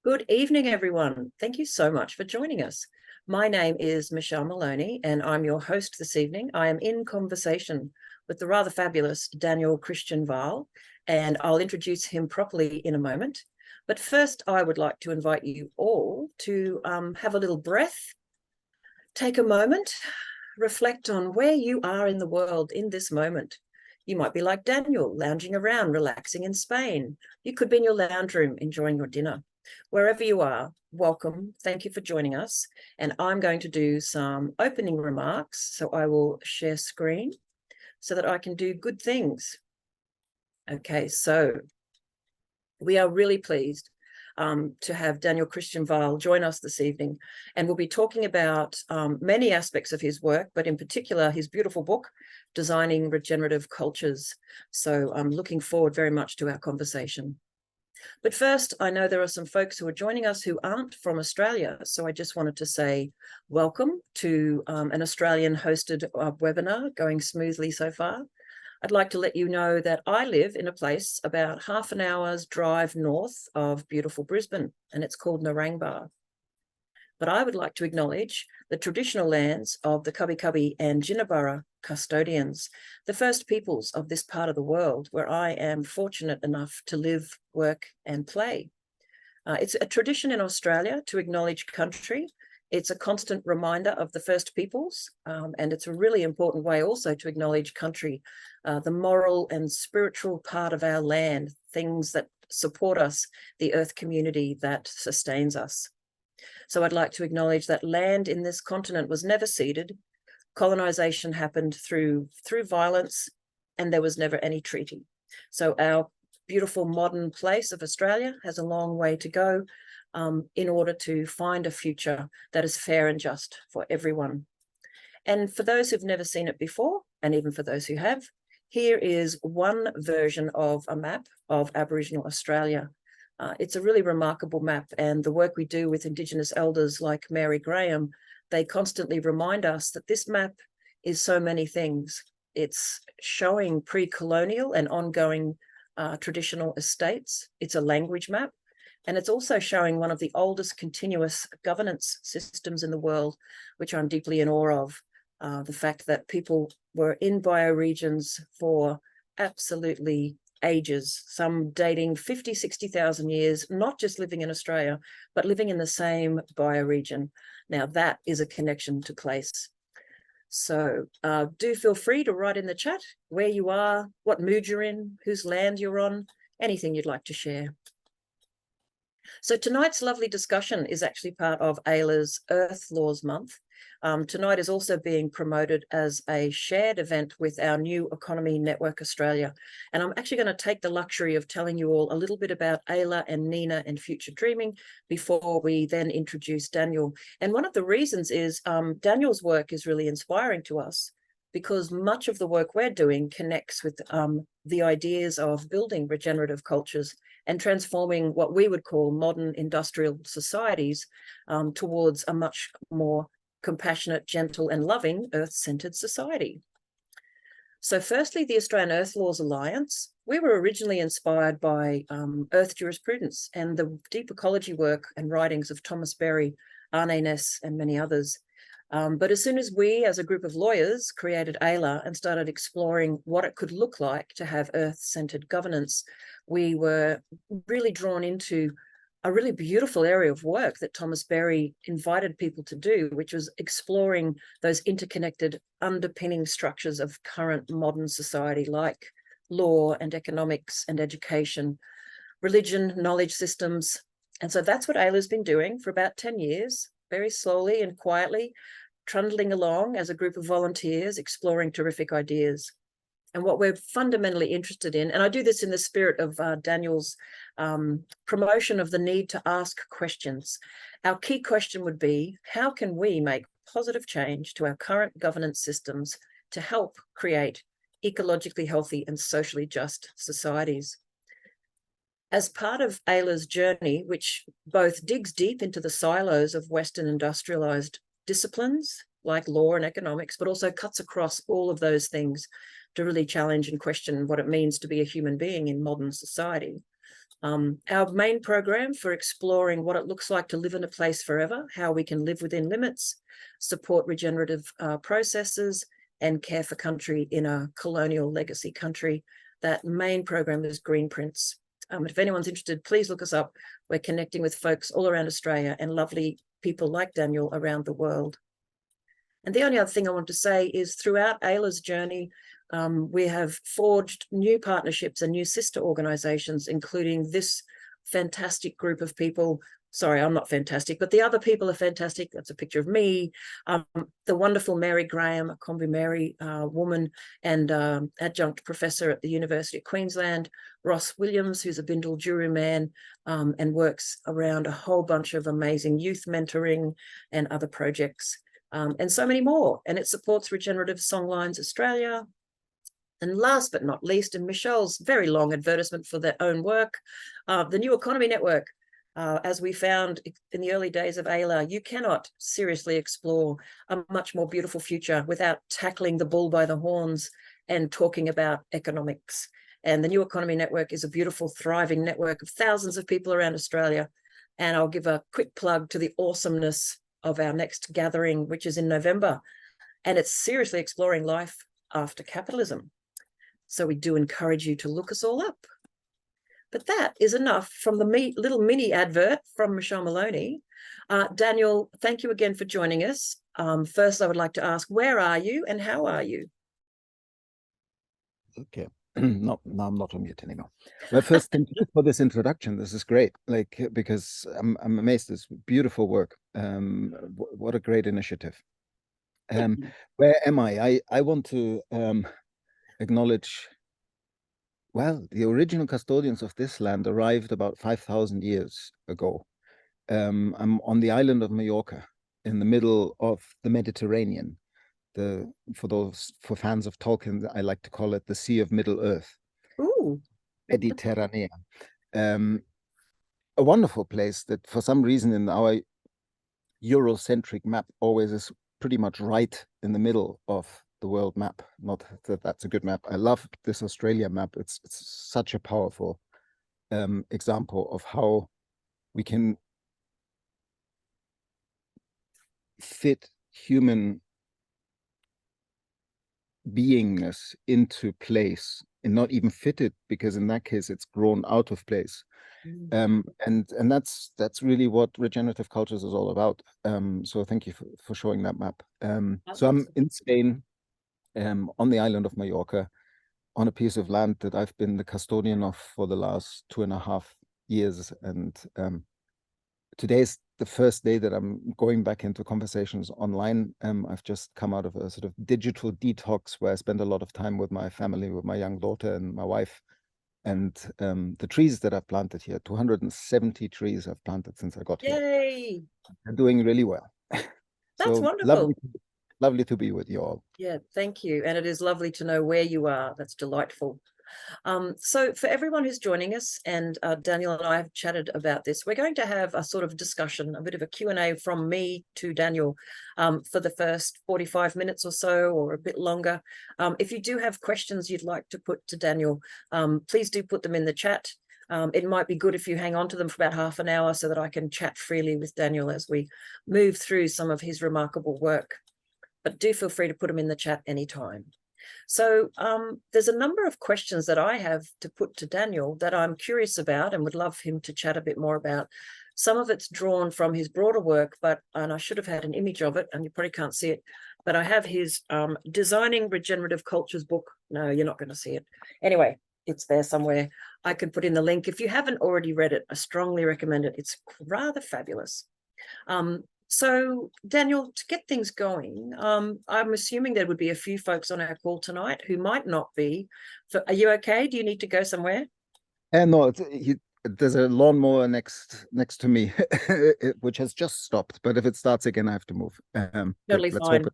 Good evening, everyone. Thank you so much for joining us. My name is Michelle Maloney, and I'm your host this evening. I am in conversation with the rather fabulous Daniel Christian Wahl, and I'll introduce him properly in a moment. But first, I would like to invite you all to have a little breath, take a moment, reflect on where you are in the world in this moment. You might be like Daniel, lounging around, relaxing in Spain. You could be in your lounge room, enjoying your dinner. Wherever you are, welcome. Thank you for joining us. And I'm going to do some opening remarks. So I will share screen so that I can do good things. Okay, so we are really pleased to have Daniel Christian Wahl join us this evening. And we'll be talking about many aspects of his work, but in particular, his beautiful book, Designing Regenerative Cultures. So I'm looking forward very much to our conversation. But first, I know there are some folks who are joining us who aren't from Australia. So I just wanted to say welcome to an Australian hosted webinar going smoothly so far. I'd like to let you know that I live in a place about half an hour's drive north of beautiful Brisbane, and it's called Narangba. But I would like to acknowledge the traditional lands of the Cubby Cubby and Jinnaburra custodians, the first peoples of this part of the world where I am fortunate enough to live, work, and play. It's a tradition in Australia to acknowledge country. It's a constant reminder of the first peoples, and it's a really important way also to acknowledge country, the moral and spiritual part of our land, things that support us, the earth community that sustains us. So I'd like to acknowledge that land in this continent was never ceded. Colonization happened through violence, and there was never any treaty. So our beautiful modern place of Australia has a long way to go in order to find a future that is fair and just for everyone. And for those who've never seen it before, and even for those who have, here is one version of a map of Aboriginal Australia. It's a really remarkable map, and the work we do with Indigenous elders like Mary Graham, they constantly remind us that this map is so many things. It's showing pre-colonial and ongoing traditional estates. It's a language map, and it's also showing one of the oldest continuous governance systems in the world, which I'm deeply in awe of. The fact that people were in bioregions for absolutely ages, some dating 50, 60,000 years, not just living in Australia, but living in the same bioregion. Now that is a connection to place. So do feel free to write in the chat where you are, what mood you're in, whose land you're on, anything you'd like to share. So tonight's lovely discussion is actually part of AILA's Earth Laws Month. Tonight is also being promoted as a shared event with our new Economy Network Australia. And I'm actually going to take the luxury of telling you all a little bit about AILA and Nina and Future Dreaming before we then introduce Daniel. And one of the reasons is Daniel's work is really inspiring to us because much of the work we're doing connects with the ideas of building regenerative cultures and transforming what we would call modern industrial societies towards a much more compassionate, gentle, and loving earth-centered society. So firstly, the Australian Earth Laws Alliance. We were originally inspired by earth jurisprudence and the deep ecology work and writings of Thomas Berry, Arne Ness, and many others. But as soon as we, as a group of lawyers, created AILA and started exploring what it could look like to have earth-centered governance, we were really drawn into a really beautiful area of work that Thomas Berry invited people to do, which was exploring those interconnected underpinning structures of current modern society, like law and economics and education, religion, knowledge systems. And so that's what AILA's been doing for about 10 years, very slowly and quietly, trundling along as a group of volunteers, exploring terrific ideas. And what we're fundamentally interested in, and I do this in the spirit of Daniel's promotion of the need to ask questions. Our key question would be, how can we make positive change to our current governance systems to help create ecologically healthy and socially just societies? As part of AILA's journey, which both digs deep into the silos of Western industrialized disciplines like law and economics, but also cuts across all of those things to really challenge and question what it means to be a human being in modern society. Our main program for exploring what it looks like to live in a place forever, how we can live within limits, support regenerative processes, and care for country in a colonial legacy country. That main program is Green Prints. If anyone's interested, please look us up. We're connecting with folks all around Australia and lovely people like Daniel around the world. And the only other thing I want to say is throughout Ayla's journey, we have forged new partnerships and new sister organizations, including this fantastic group of people. Sorry, I'm not fantastic, but the other people are fantastic. That's a picture of me. The wonderful Mary Graham, a Kombu Mary woman and adjunct professor at the University of Queensland. Ross Williams, who's a Bindal Juru man and works around a whole bunch of amazing youth mentoring and other projects. And so many more. And it supports Regenerative Songlines Australia. And last but not least, and Michelle's very long advertisement for their own work, the New Economy Network. As we found in the early days of Ayla, you cannot seriously explore a much more beautiful future without tackling the bull by the horns and talking about economics. And the New Economy Network is a beautiful, thriving network of thousands of people around Australia. And I'll give a quick plug to the awesomeness of our next gathering, which is in November. And it's seriously exploring life after capitalism. So we do encourage you to look us all up. But that is enough from the little mini advert from Michelle Maloney. Daniel, thank you again for joining us. First, I would like to ask, where are you and how are you? Okay. No, I'm not on mute anymore. Well, first, thank you for this introduction. This is great, because I'm amazed. This beautiful work. What a great initiative. Where am I? I want to acknowledge, well, the original custodians of this land arrived about 5,000 years ago. I'm on the island of Mallorca in the middle of the Mediterranean. For fans of Tolkien, I like to call it the Sea of Middle Earth. Ooh. Mediterranean. A wonderful place that for some reason in our Eurocentric map always is pretty much right in the middle of the world map. Not that that's a good map. I love this Australia map. It's such a powerful example of how we can fit human beingness into place and not even fit it, because in that case it's grown out of place. And that's really what Regenerative Cultures is all about. So thank you for showing that map. So I'm in Spain, on the island of Mallorca, on a piece of land that I've been the custodian of for the last 2.5 years. And today is the first day that I'm going back into conversations online. I've just come out of a sort of digital detox where I spend a lot of time with my family, with my young daughter and my wife. And the trees that I've planted here, 270 trees I've planted since I got here. Yay! They're doing really well. That's so wonderful. Lovely to be with you all. Yeah, thank you. And it is lovely to know where you are. That's delightful. So for everyone who's joining us, and Daniel and I have chatted about this, we're going to have a sort of discussion, a bit of a Q&A from me to Daniel for the first 45 minutes or so, or a bit longer. If you do have questions you'd like to put to Daniel, please do put them in the chat. It might be good if you hang on to them for about half an hour so that I can chat freely with Daniel as we move through some of his remarkable work. But do feel free to put them in the chat anytime. So there's a number of questions that I have to put to Daniel that I'm curious about and would love him to chat a bit more about. Some of it's drawn from his broader work, and I should have had an image of it, and you probably can't see it, but I have his Designing Regenerative Cultures book. No, you're not going to see it. Anyway, it's there somewhere. I can put in the link. If you haven't already read it, I strongly recommend it. It's rather fabulous. So, Daniel, to get things going, I'm assuming there would be a few folks on our call tonight who might not be. Are you okay? Do you need to go somewhere? No, there's a lawnmower next to me, which has just stopped. But if it starts again, I have to move. Totally fine.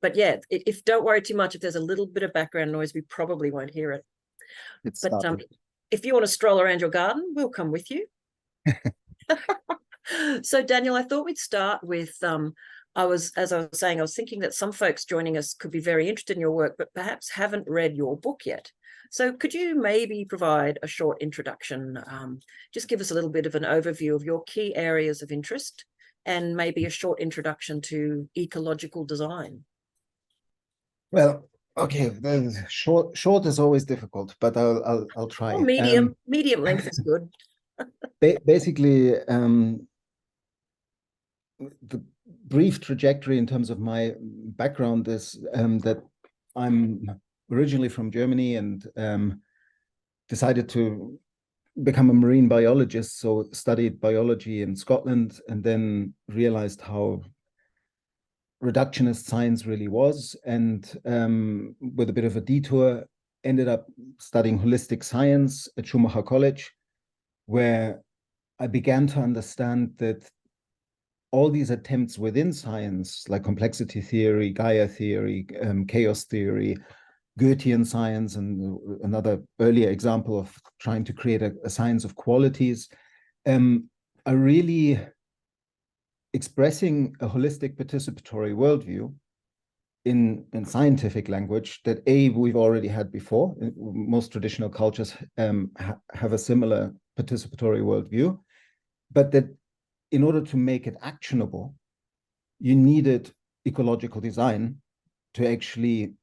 But yeah, don't worry too much. If there's a little bit of background noise, we probably won't hear it. But if you want to stroll around your garden, we'll come with you. So, Daniel, I thought we'd start with, as I was saying, I was thinking that some folks joining us could be very interested in your work, but perhaps haven't read your book yet. So could you maybe provide a short introduction, just give us a little bit of an overview of your key areas of interest and maybe a short introduction to ecological design? Well, okay, short is always difficult, but I'll try. Or medium length is good. Basically, the brief trajectory in terms of my background is that I'm originally from Germany and decided to become a marine biologist. So studied biology in Scotland and then realized how reductionist science really was. And with a bit of a detour, ended up studying holistic science at Schumacher College, where I began to understand that all these attempts within science, like complexity theory, Gaia theory, chaos theory, Goethean science, and another earlier example of trying to create a science of qualities, are really expressing a holistic participatory worldview in scientific language that we've already had before. Most traditional cultures have a similar participatory worldview, but that in order to make it actionable, you needed ecological design to actually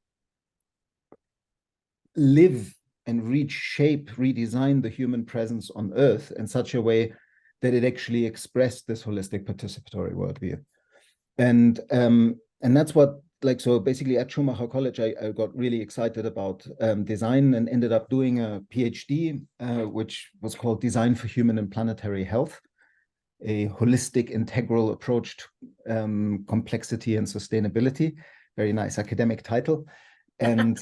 live and redesign the human presence on Earth in such a way that it actually expressed this holistic participatory worldview. And that's what, so basically at Schumacher College, I got really excited about design and ended up doing a PhD, which was called Design for Human and Planetary Health, a holistic integral approach to complexity and sustainability. Very nice academic title. And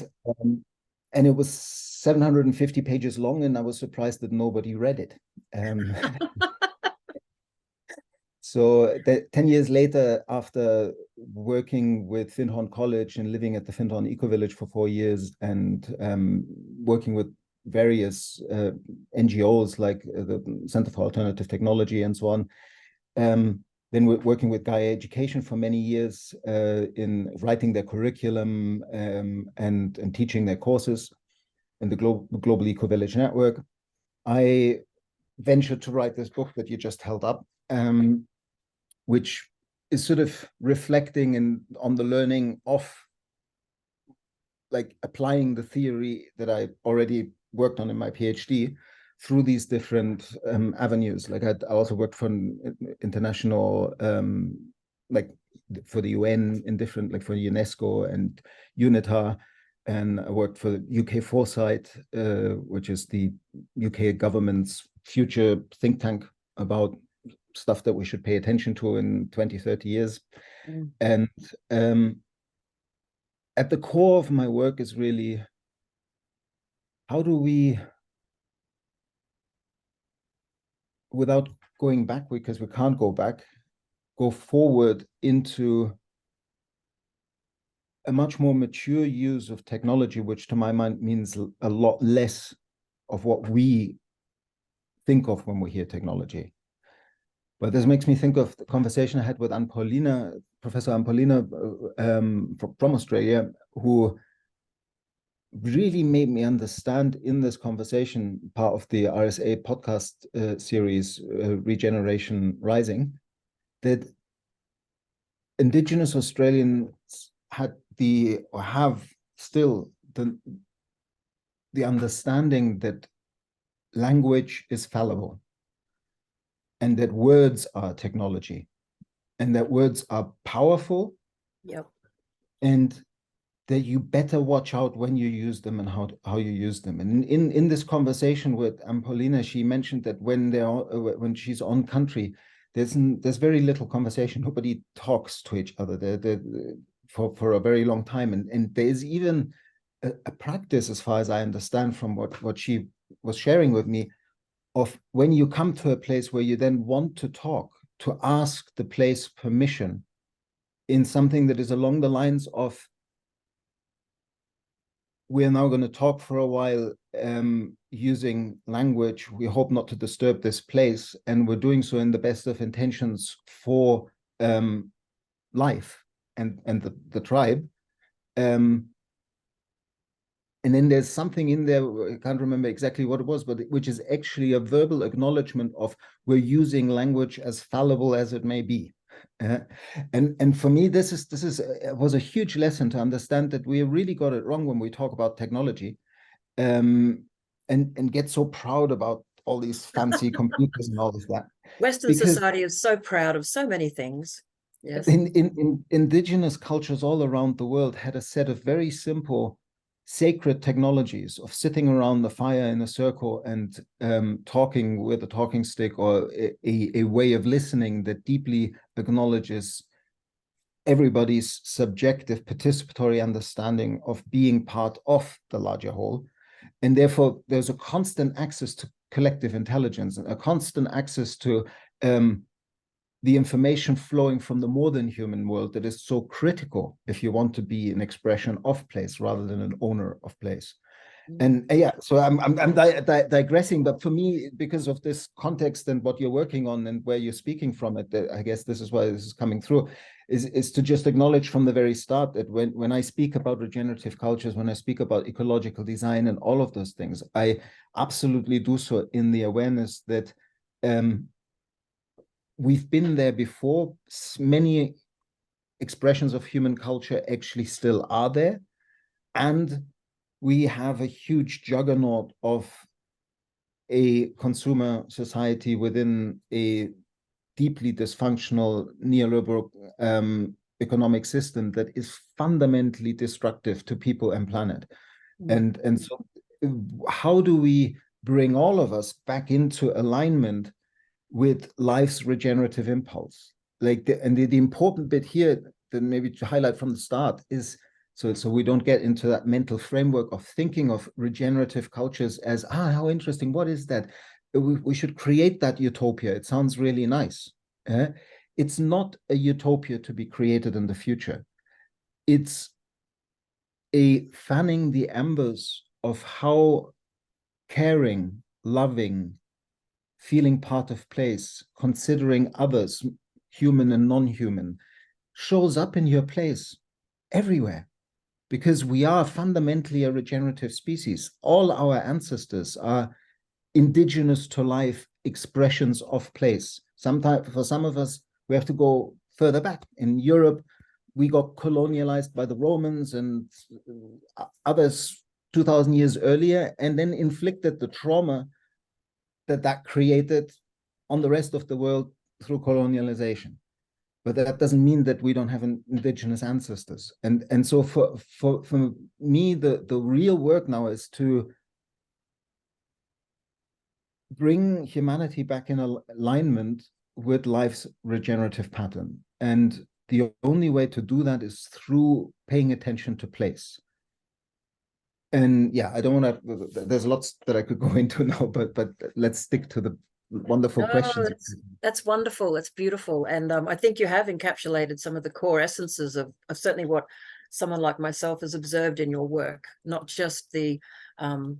it was 750 pages long, and I was surprised that nobody read it. So 10 years later, after working with Findhorn College and living at the Findhorn Eco Village for 4 years and working with various NGOs like the Center for Alternative Technology and so on, then we're working with Gaia Education for many years in writing their curriculum and teaching their courses in the Global Eco Village Network. I ventured to write this book that you just held up, which is sort of reflecting on the learning of applying the theory that I already worked on in my PhD through these different avenues. I also worked for an international, for the UN in different, for UNESCO and UNITA, and I worked for UK Foresight, which is the UK government's future think tank about stuff that we should pay attention to in 20, 30 years. And at the core of my work is really, how do we, without going back, because we can't go back, go forward into a much more mature use of technology, which to my mind means a lot less of what we think of when we hear technology. But this makes me think of the conversation I had with Professor Anne Paulina from Australia, who really made me understand in this conversation, part of the RSA podcast series, Regeneration Rising, that Indigenous Australians have still the understanding that language is fallible and that words are technology and that words are powerful. Yep. And that you better watch out when you use them and how you use them. And in this conversation with Ampolina, she mentioned that when she's on country, there's very little conversation. Nobody talks to each other for a very long time. And there's even a practice, as far as I understand from what she was sharing with me, of when you come to a place where you then want to talk, to ask the place permission in something that is along the lines of, we're now going to talk for a while using language. We hope not to disturb this place, and we're doing so in the best of intentions for life and the tribe. And then there's something in there, I can't remember exactly what it was, but which is actually a verbal acknowledgement of we're using language as fallible as it may be. And for me, this was a huge lesson to understand that we really got it wrong when we talk about technology, and get so proud about all these fancy computers and all of that. Western Because society is so proud of so many things. Yes. in indigenous cultures all around the world had a set of very simple sacred technologies of sitting around the fire in a circle and talking with a talking stick, or a way of listening that deeply acknowledges everybody's subjective participatory understanding of being part of the larger whole. And therefore, there's a constant access to collective intelligence and a constant access to the information flowing from the more than human world that is so critical if you want to be an expression of place rather than an owner of place. And yeah, so I'm digressing, but for me, because of this context and what you're working on and where you're speaking from it, I guess this is why this is coming through, is to just acknowledge from the very start that when I speak about regenerative cultures, when I speak about ecological design and all of those things, I absolutely do so in the awareness that we've been there before. Many expressions of human culture actually still are there. And we have a huge juggernaut of a consumer society within a deeply dysfunctional neoliberal economic system that is fundamentally destructive to people and planet. And so how do we bring all of us back into alignment with life's regenerative impulse? Like the important bit here, that maybe to highlight from the start, is so we don't get into that mental framework of thinking of regenerative cultures as, how interesting, what is that? We should create that utopia. It sounds really nice. It's not a utopia to be created in the future. It's a fanning the embers of how caring, loving, feeling part of place, considering others, human and non-human, shows up in your place everywhere. Because we are fundamentally a regenerative species. All our ancestors are indigenous to life expressions of place. Sometimes, for some of us, we have to go further back. In Europe, we got colonialized by the Romans and others 2,000 years earlier, and then inflicted the trauma that created on the rest of the world through colonialization. But that doesn't mean that we don't have indigenous ancestors. And so for me, the real work now is to bring humanity back in alignment with life's regenerative pattern. And the only way to do that is through paying attention to place. And yeah, I don't want to, there's lots that I could go into now, but let's stick to the wonderful questions. That's wonderful. That's beautiful. And I think you have encapsulated some of the core essences of certainly what someone like myself has observed in your work, not just the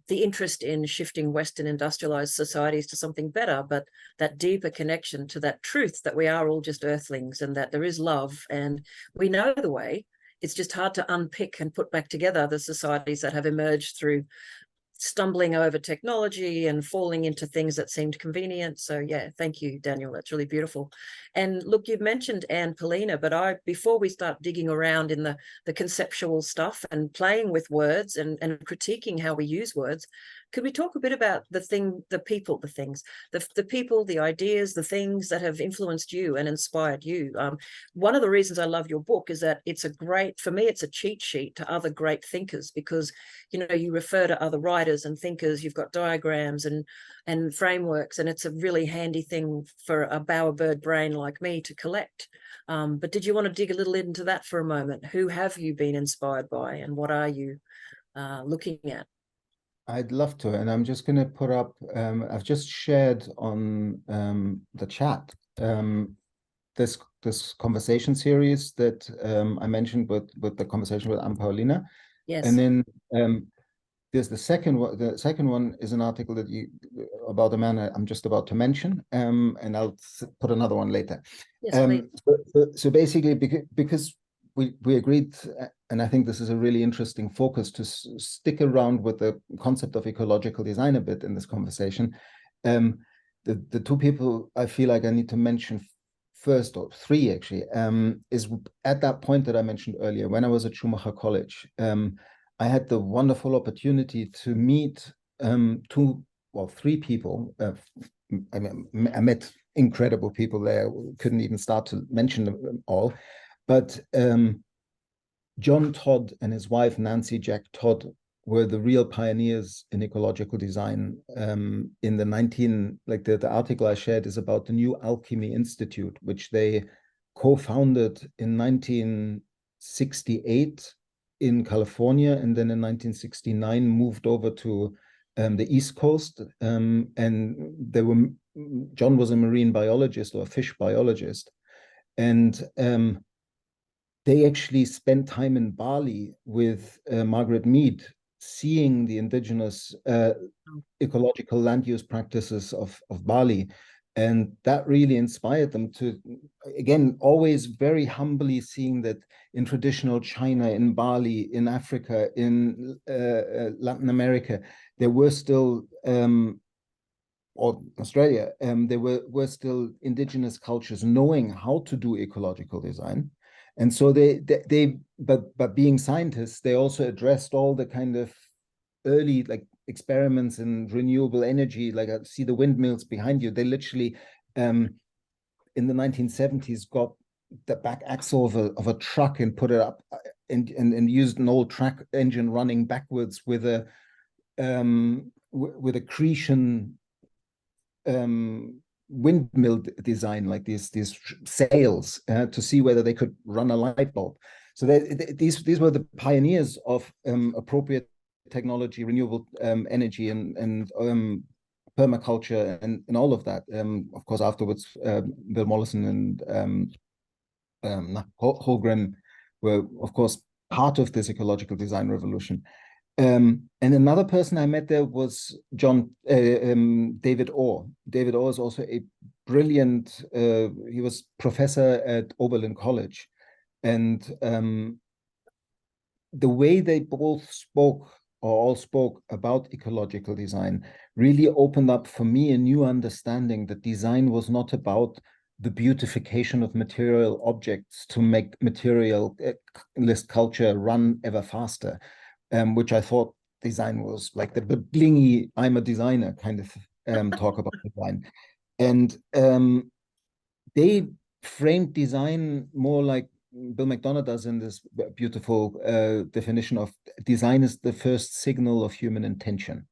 interest in shifting Western industrialized societies to something better, but that deeper connection to that truth that we are all just earthlings and that there is love and we know the way. It's just hard to unpick and put back together the societies that have emerged through stumbling over technology and falling into things that seemed convenient. So yeah, thank you, Daniel. That's really beautiful. And look, you've mentioned Anne Polina, but before we start digging around in the conceptual stuff and playing with words and critiquing how we use words, could we talk a bit about the people, the ideas, the things that have influenced you and inspired you? One of the reasons I love your book is that for me, it's a cheat sheet to other great thinkers, because, you refer to other writers and thinkers, you've got diagrams and frameworks, and it's a really handy thing for a bowerbird brain like me to collect. But did you want to dig a little into that for a moment? Who have you been inspired by and what are you looking at? I'd love to, and I'm just going to put up, I've just shared on the chat this conversation series that I mentioned with the conversation with Anne Paulina. Yes. And then there's the second one. The second one is an article about a man I'm just about to mention, and I'll put another one later. Yes, please. So basically, because we agreed, and I think this is a really interesting focus to stick around with the concept of ecological design a bit in this conversation. The two people I feel like I need to mention first, or three actually, is at that point that I mentioned earlier, when I was at Schumacher College, I had the wonderful opportunity to meet three people. I met incredible people there. Couldn't even start to mention them all. But John Todd and his wife, Nancy Jack Todd, were the real pioneers in ecological design in the the article I shared is about the new Alchemy Institute, which they co-founded in 1968 in California, and then in 1969 moved over to the East Coast. And John was a marine biologist or a fish biologist. And they actually spent time in Bali with Margaret Mead, seeing the indigenous ecological land use practices of Bali. And that really inspired them to, again, always very humbly seeing that in traditional China, in Bali, in Africa, in Latin America, there were still, or Australia, there were still indigenous cultures knowing how to do ecological design. And so but being scientists, they also addressed all the kind of early experiments in renewable energy. Like, I see the windmills behind you. They literally, in the 1970s, got the back axle of a truck and put it up and used an old track engine running backwards with a Cretan windmill design, like these sails, to see whether they could run a light bulb. So these were the pioneers of appropriate technology, renewable energy, and permaculture, and all of that. Of course, afterwards, Bill Mollison and Holmgren were, of course, part of this ecological design revolution. And another person I met there was David Orr. David Orr is also a brilliant, he was professor at Oberlin College. And the way they both spoke, or all spoke, about ecological design really opened up for me a new understanding that design was not about the beautification of material objects to make materialist culture run ever faster. Which I thought design was like the blingy, I'm a designer kind of talk about design. And they framed design more like Bill McDonough does in this beautiful definition of design is the first signal of human intention.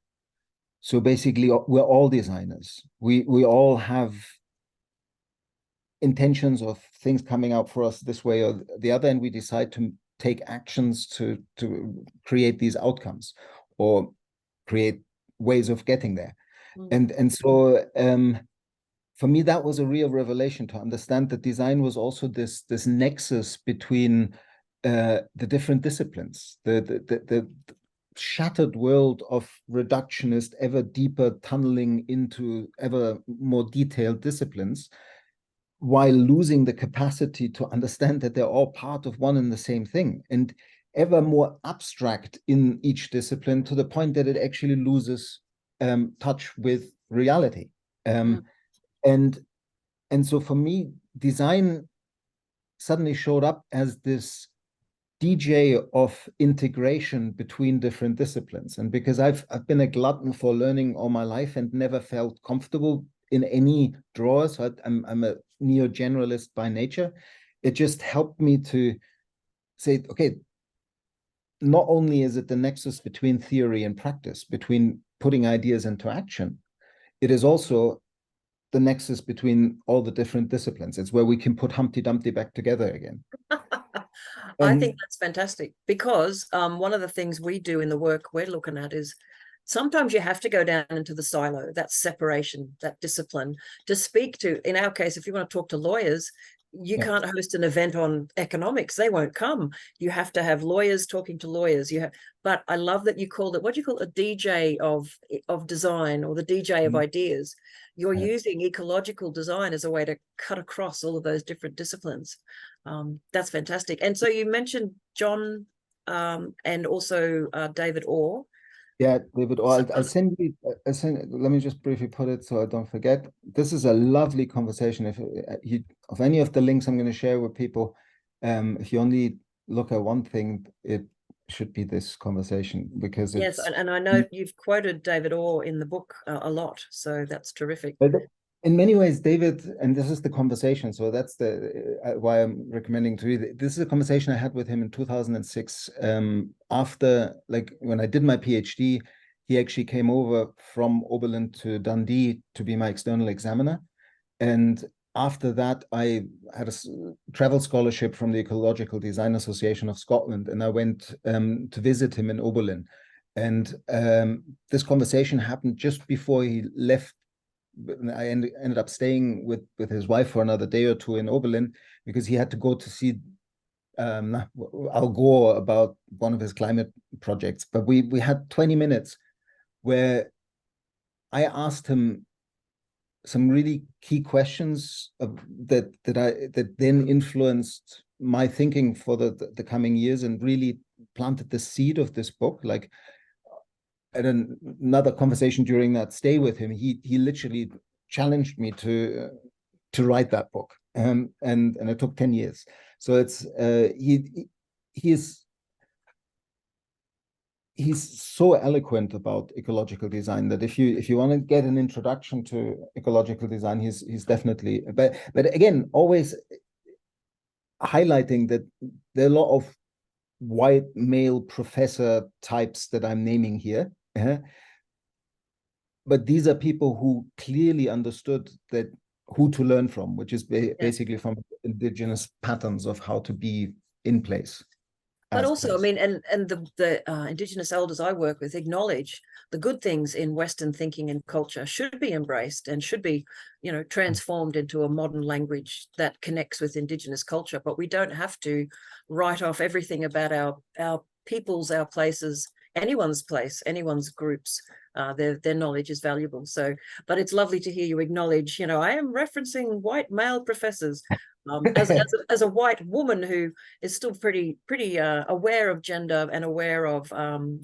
So basically, we're all designers. We all have intentions of things coming out for us this way or the other, and we decide to take actions to create these outcomes or create ways of getting there. And so for me, that was a real revelation, to understand that design was also this nexus between the different disciplines, the shattered world of reductionist, ever deeper tunneling into ever more detailed disciplines, while losing the capacity to understand that they're all part of one and the same thing, and ever more abstract in each discipline, to the point that it actually loses touch with reality. And so for me, design suddenly showed up as this DJ of integration between different disciplines. And because I've been a glutton for learning all my life and never felt comfortable in any drawer, so I'm a neo-generalist by nature, it just helped me to say, okay, not only is it the nexus between theory and practice, between putting ideas into action, it is also the nexus between all the different disciplines. It's where we can put Humpty Dumpty back together again. I think that's fantastic, because one of the things we do in the work we're looking at is sometimes you have to go down into the silo, that separation, that discipline, to speak to, in our case, if you want to talk to lawyers, you can't host an event on economics. They won't come. You have to have lawyers talking to lawyers. But I love that you called it, what do you call it, a DJ of design, or the DJ of ideas. You're using ecological design as a way to cut across all of those different disciplines. That's fantastic. And so you mentioned John and also David Orr. Yeah, David, I'll send you, let me just briefly put it so I don't forget. This is a lovely conversation. If you, of any of the links I'm going to share with people, if you only look at one thing, it should be this conversation, because it's... Yes, and I know you've quoted David Orr in the book a lot, so that's terrific. But in many ways, David, and this is the conversation, so that's the why I'm recommending to you. This is a conversation I had with him in 2006. After, like, when I did my PhD, he actually came over from Oberlin to Dundee to be my external examiner. And after that, I had a travel scholarship from the Ecological Design Association of Scotland, and I went to visit him in Oberlin. And this conversation happened just before he left. I ended up staying with his wife for another day or two in Oberlin, because he had to go to see Al Gore about one of his climate projects. But we had 20 minutes where I asked him some really key questions that then influenced my thinking for the coming years, and really planted the seed of this book. Like, at another conversation during that stay with him, he literally challenged me to write that book, and it took 10 years. So it's he's so eloquent about ecological design that if you want to get an introduction to ecological design, he's definitely. But again, always highlighting that there are a lot of white male professor types that I'm naming here. But these are people who clearly understood that who to learn from, which is basically from indigenous patterns of how to be in place. But also, I mean, and the Indigenous elders I work with acknowledge the good things in Western thinking and culture should be embraced and should be, transformed into a modern language that connects with Indigenous culture. But we don't have to write off everything about our peoples, our places, anyone's place, anyone's groups. Their knowledge is valuable. So, but it's lovely to hear you acknowledge, I am referencing white male professors. As a white woman who is still pretty aware of gender and aware of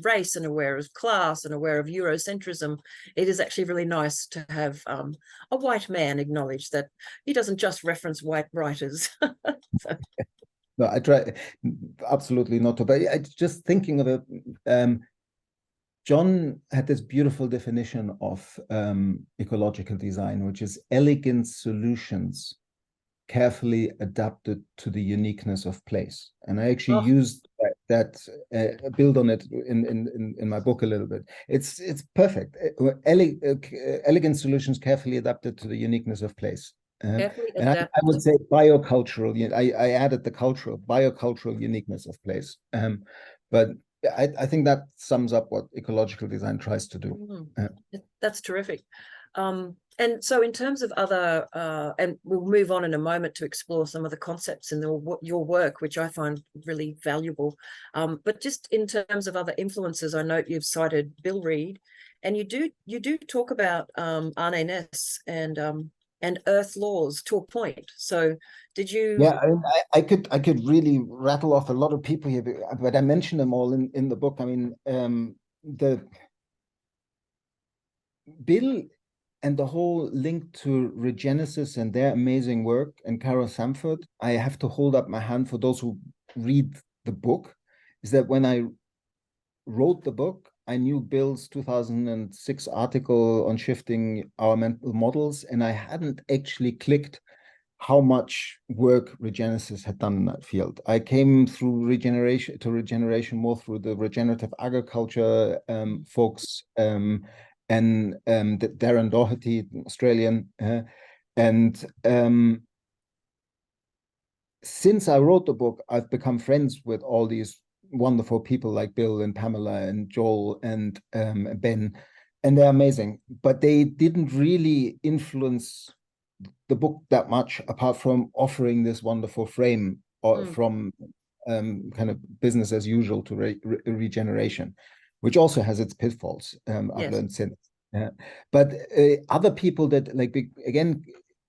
race and aware of class and aware of Eurocentrism, it is actually really nice to have a white man acknowledge that he doesn't just reference white writers. So. No, I try absolutely not to. But I just thinking of it. John had this beautiful definition of ecological design, which is elegant solutions carefully adapted to the uniqueness of place. And I actually used that build on it in my book a little bit. It's perfect. Elegant solutions carefully adapted to the uniqueness of place. And I would say biocultural. I added the biocultural uniqueness of place. But I think that sums up what ecological design tries to do. That's terrific. And so in terms of other, and we'll move on in a moment to explore some of the concepts in your work, which I find really valuable. But just in terms of other influences, I note you've cited Bill Reed, and you do talk about Arne Ness and Earth laws to a point. So did you? Yeah, I could really rattle off a lot of people here, but I mentioned them all in the book. I mean, the Bill and the whole link to Regenesis and their amazing work, and Cara Samford, I have to hold up my hand for those who read the book, is that when I wrote the book, I knew Bill's 2006 article on shifting our mental models, and I hadn't actually clicked how much work Regenesis had done in that field. I came through Regeneration more through the regenerative agriculture folks, and Darren Doherty, Australian. Since I wrote the book, I've become friends with all these wonderful people like Bill and Pamela and Joel and Ben, and they're amazing. But they didn't really influence the book that much, apart from offering this wonderful frame or Mm. from kind of business as usual to regeneration, which also has its pitfalls. I've Yes. learned since. But other people that, like, again,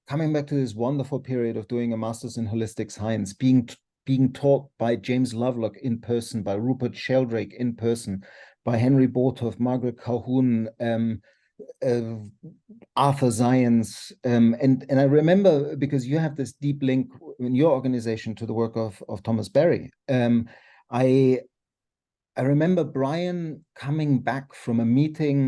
coming back to this wonderful period of doing a master's in holistic science, being taught by James Lovelock in person, by Rupert Sheldrake in person, by Henry Bortoff, Margaret Calhoun, Arthur Zients, and I remember, because you have this deep link in your organization to the work of Thomas Berry. I remember Brian coming back from a meeting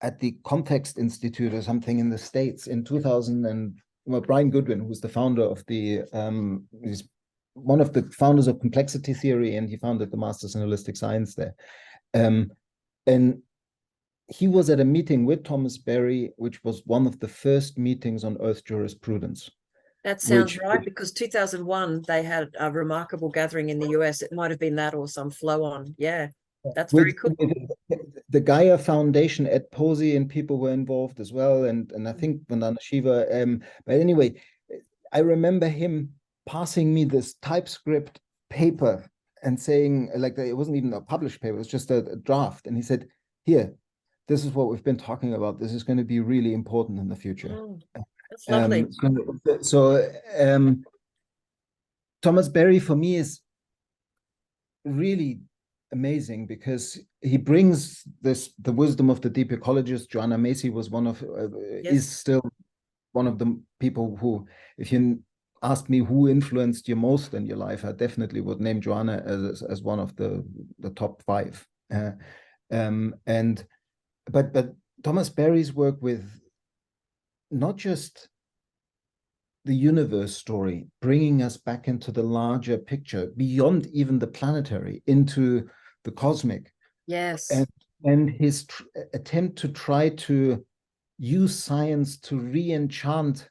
at the Context Institute or something in the States in 2000, and well, Brian Goodwin, who's the founder of the he's one of the founders of complexity theory, and he founded the Masters in Holistic Science there. And he was at a meeting with Thomas Berry, which was one of the first meetings on Earth jurisprudence. That sounds right, because 2001, they had a remarkable gathering in the US. It might have been that or some flow on. Yeah, that's very cool. The Gaia Foundation, Ed Posey and people were involved as well. And I think Vandana Shiva. But anyway, I remember him passing me this TypeScript paper and saying, like, it wasn't even a published paper, it was just a draft. And he said, here, this is what we've been talking about. This is going to be really important in the future. That's lovely. Thomas Berry for me is really amazing, because he brings the wisdom of the deep ecologists. Joanna Macy was is still one of the people who, if you asked me who influenced you most in your life, I definitely would name Joanna as one of the top 5. But Thomas Berry's work with not just the universe story, bringing us back into the larger picture, beyond even the planetary, into the cosmic. Yes. And his attempt to try to use science to re-enchant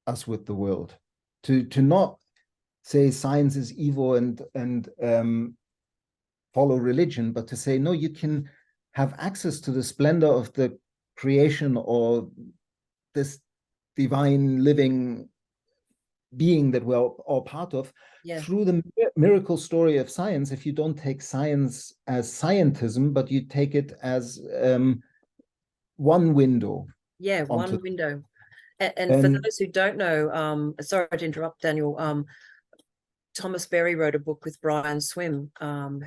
us with the world, to not say science is evil and follow religion, but to say, no, you can have access to the splendor of the creation or this divine living being that we're all part of, through the miracle story of science. If you don't take science as scientism, but you take it as one window. Yeah, one window. And for those who don't know, sorry to interrupt, Daniel, Thomas Berry wrote a book with Brian Swim,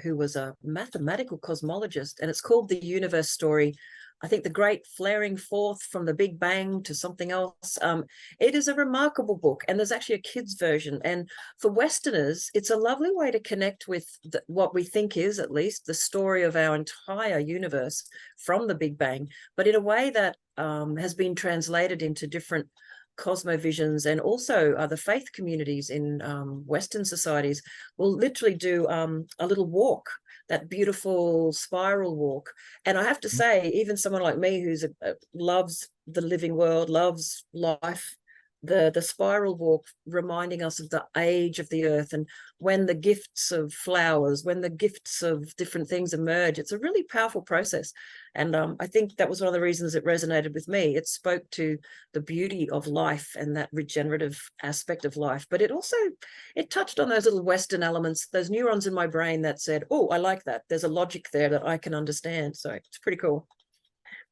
who was a mathematical cosmologist, and it's called The Universe Story. I think the great flaring forth from the Big Bang to something else. It is a remarkable book, and there's actually a kid's version. And for Westerners, it's a lovely way to connect with what we think is, at least, the story of our entire universe from the Big Bang, but in a way that has been translated into different cosmovisions. And also the faith communities in Western societies will literally do a little walk, that beautiful spiral walk. And I have to say, even someone like me who's loves the living world, loves life, the spiral walk reminding us of the age of the earth, and when the gifts of flowers, when the gifts of different things emerge, it's a really powerful process. And I think that was one of the reasons it resonated with me. It spoke to the beauty of life and that regenerative aspect of life, but it touched on those little Western elements, those neurons in my brain that said, oh, I like that, there's a logic there that I can understand. So it's pretty cool.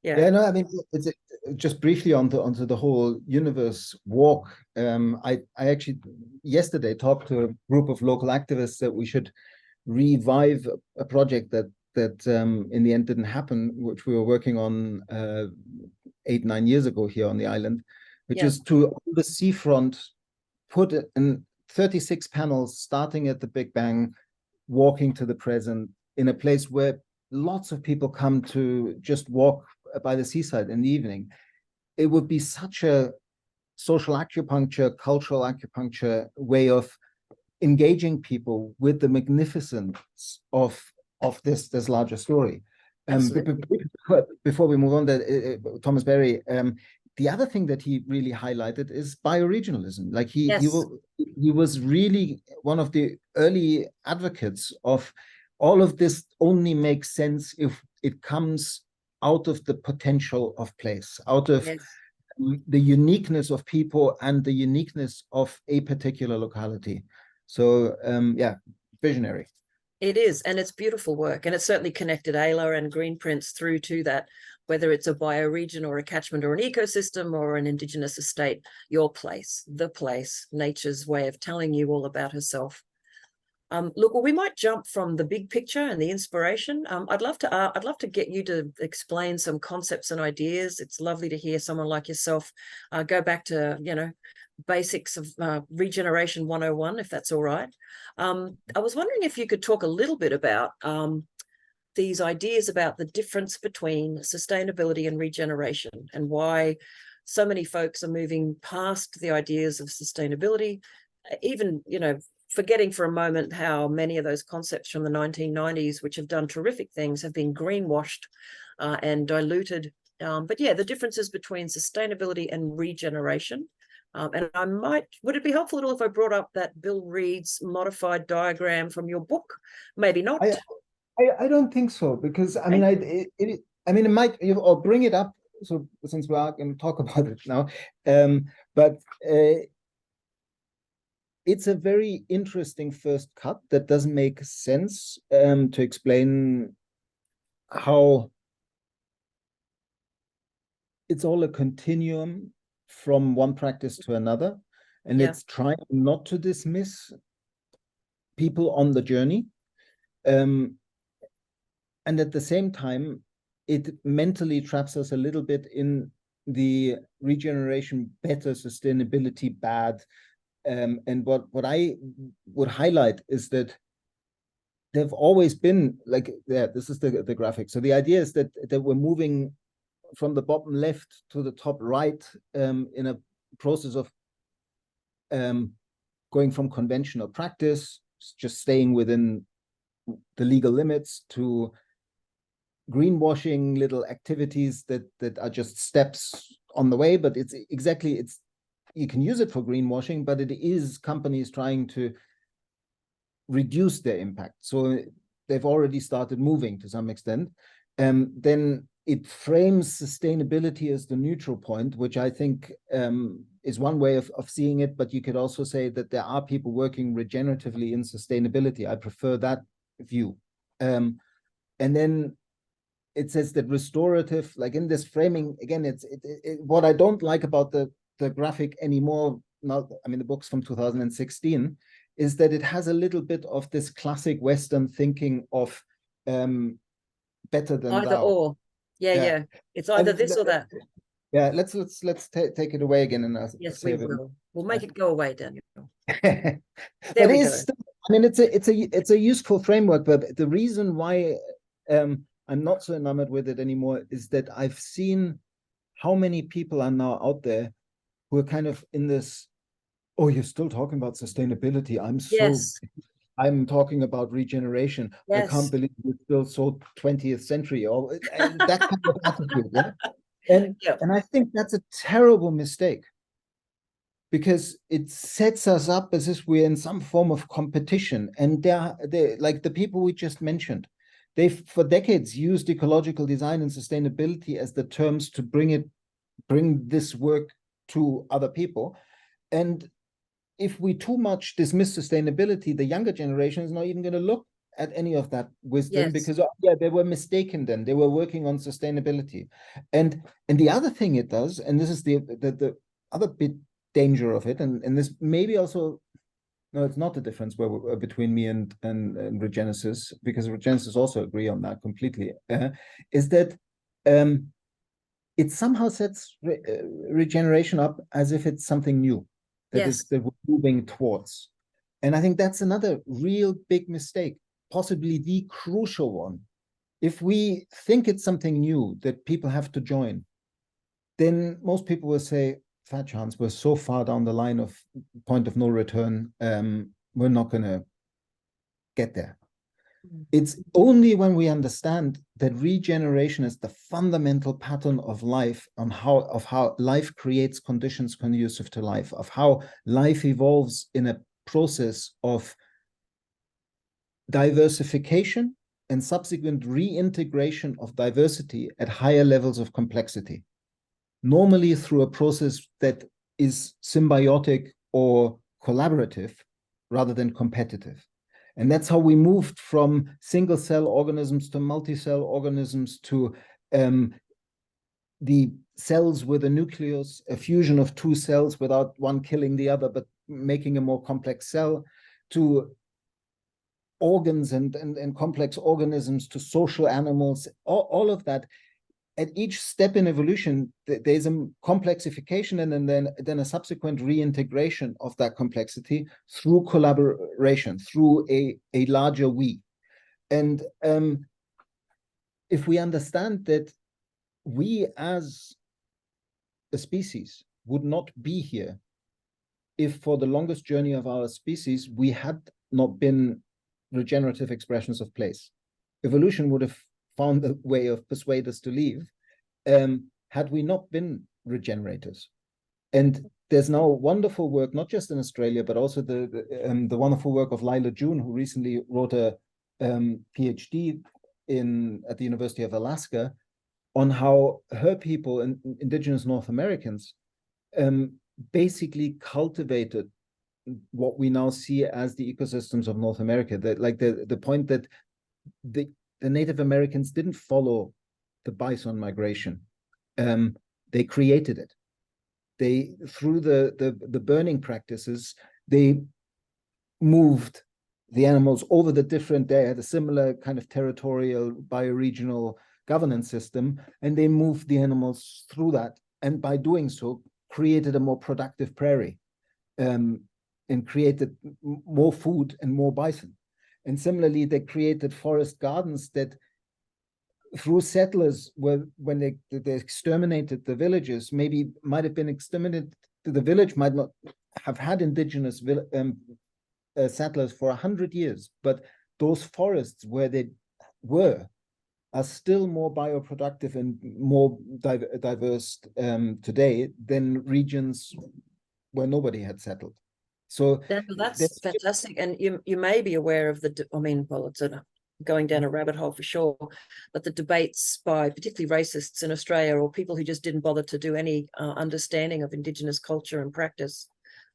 Yeah, no, I mean, it's just briefly onto the whole universe walk. I actually yesterday talked to a group of local activists that we should revive a project that in the end didn't happen, which we were working on 8-9 years ago here on the island, which is to, on the seafront, put in 36 panels starting at the Big Bang, walking to the present, in a place where lots of people come to just walk by the seaside in the evening. It would be such a social acupuncture, cultural acupuncture way of engaging people with the magnificence of this larger story. Before we move on, Thomas Berry, the other thing that he really highlighted is bioregionalism. Like he was really one of the early advocates of all of this. Only makes sense if it comes out of the potential of place, out of the uniqueness of people and the uniqueness of a particular locality. So yeah, visionary. It is, and it's beautiful work, and it's certainly connected ALA and Green Prints through to that, whether it's a bioregion or a catchment or an ecosystem or an Indigenous estate, your place, the place, nature's way of telling you all about herself. Look, well, we might jump from the big picture and the inspiration. I'd love to get you to explain some concepts and ideas. It's lovely to hear someone like yourself go back to, basics of Regeneration 101, if that's all right. I was wondering if you could talk a little bit about these ideas about the difference between sustainability and regeneration, and why so many folks are moving past the ideas of sustainability, even, forgetting for a moment how many of those concepts from the 1990s, which have done terrific things, have been greenwashed and diluted. But yeah, the differences between sustainability and regeneration. And would it be helpful at all if I brought up that Bill Reed's modified diagram from your book? Maybe not. I don't think so, because I mean, it might, or bring it up. So since we are going to talk about it now, but it's a very interesting first cut that doesn't make sense to explain how it's all a continuum from one practice to another, and it's trying not to dismiss people on the journey, and at the same time it mentally traps us a little bit in the regeneration better, sustainability bad. And what I would highlight is that they've always been like, this is the graphic. So the idea is that we're moving from the bottom left to the top right in a process of going from conventional practice, just staying within the legal limits, to greenwashing little activities that are just steps on the way. But it's you can use it for greenwashing, but it is companies trying to reduce their impact. So they've already started moving to some extent. Then it frames sustainability as the neutral point, which I think is one way of seeing it. But you could also say that there are people working regeneratively in sustainability. I prefer that view. And then it says that restorative, like in this framing, again, what I don't like about the graphic anymore, now, I mean, the book's from 2016, is that it has a little bit of this classic Western thinking of better than either thou. or. Yeah. It's either this or that. Yeah, let's take it away again, and yes, we will. We'll make it go away, Daniel. There we go. Still, I mean, it's a useful framework, but the reason why I'm not so enamored with it anymore is that I've seen how many people are now out there who are kind of in this, oh, you're still talking about sustainability. I'm talking about regeneration. Yes. I can't believe we're still so 20th century, or and that kind of attitude. Yeah? And I think that's a terrible mistake, because it sets us up as if we're in some form of competition. And they're like the people we just mentioned, they've for decades used ecological design and sustainability as the terms to bring this work to other people. And if we too much dismiss sustainability, the younger generation is not even going to look at any of that wisdom, because they were mistaken then. They were working on sustainability. And the other thing it does, and this is the other bit danger of it, and this maybe also, no, it's not the difference between me and Regenesis, because Regenesis also agree on that completely, is that it somehow sets regeneration up as if it's something new that we're moving towards. And I think that's another real big mistake, possibly the crucial one. If we think it's something new that people have to join, then most people will say, fat chance, we're so far down the line of point of no return, we're not going to get there. It's only when we understand that regeneration is the fundamental pattern of life, of how life creates conditions conducive to life, of how life evolves in a process of diversification and subsequent reintegration of diversity at higher levels of complexity. normally through a process that is symbiotic or collaborative rather than competitive. And that's how we moved from single cell organisms to multi-cell organisms to the cells with a nucleus, a fusion of two cells without one killing the other, but making a more complex cell, to organs and complex organisms, to social animals, all of that. At each step in evolution, there's a complexification and then a subsequent reintegration of that complexity through collaboration, through a larger we. And if we understand that we as a species would not be here if for the longest journey of our species, we had not been regenerative expressions of place. Evolution would have found a way of persuade us to leave had we not been regenerators. And there's now wonderful work, not just in Australia, but also the wonderful work of Lila June, who recently wrote a PhD at the University of Alaska on how her people, and indigenous North Americans, basically cultivated what we now see as the ecosystems of North America. The point that the Native Americans didn't follow the bison migration. They created it. They, through the burning practices, they moved the animals over the different, they had a similar kind of territorial bioregional governance system, and they moved the animals through that. And by doing so, created a more productive prairie and created more food and more bison. And similarly, they created forest gardens that through settlers, when they exterminated the villages, maybe might have been exterminated, the village might not have had indigenous settlers for 100 years, but those forests where they were are still more bioproductive and more diverse today than regions where nobody had settled. So that's fantastic. And you may be aware of it's going down a rabbit hole for sure, but the debates by particularly racists in Australia, or people who just didn't bother to do any understanding of Indigenous culture and practice.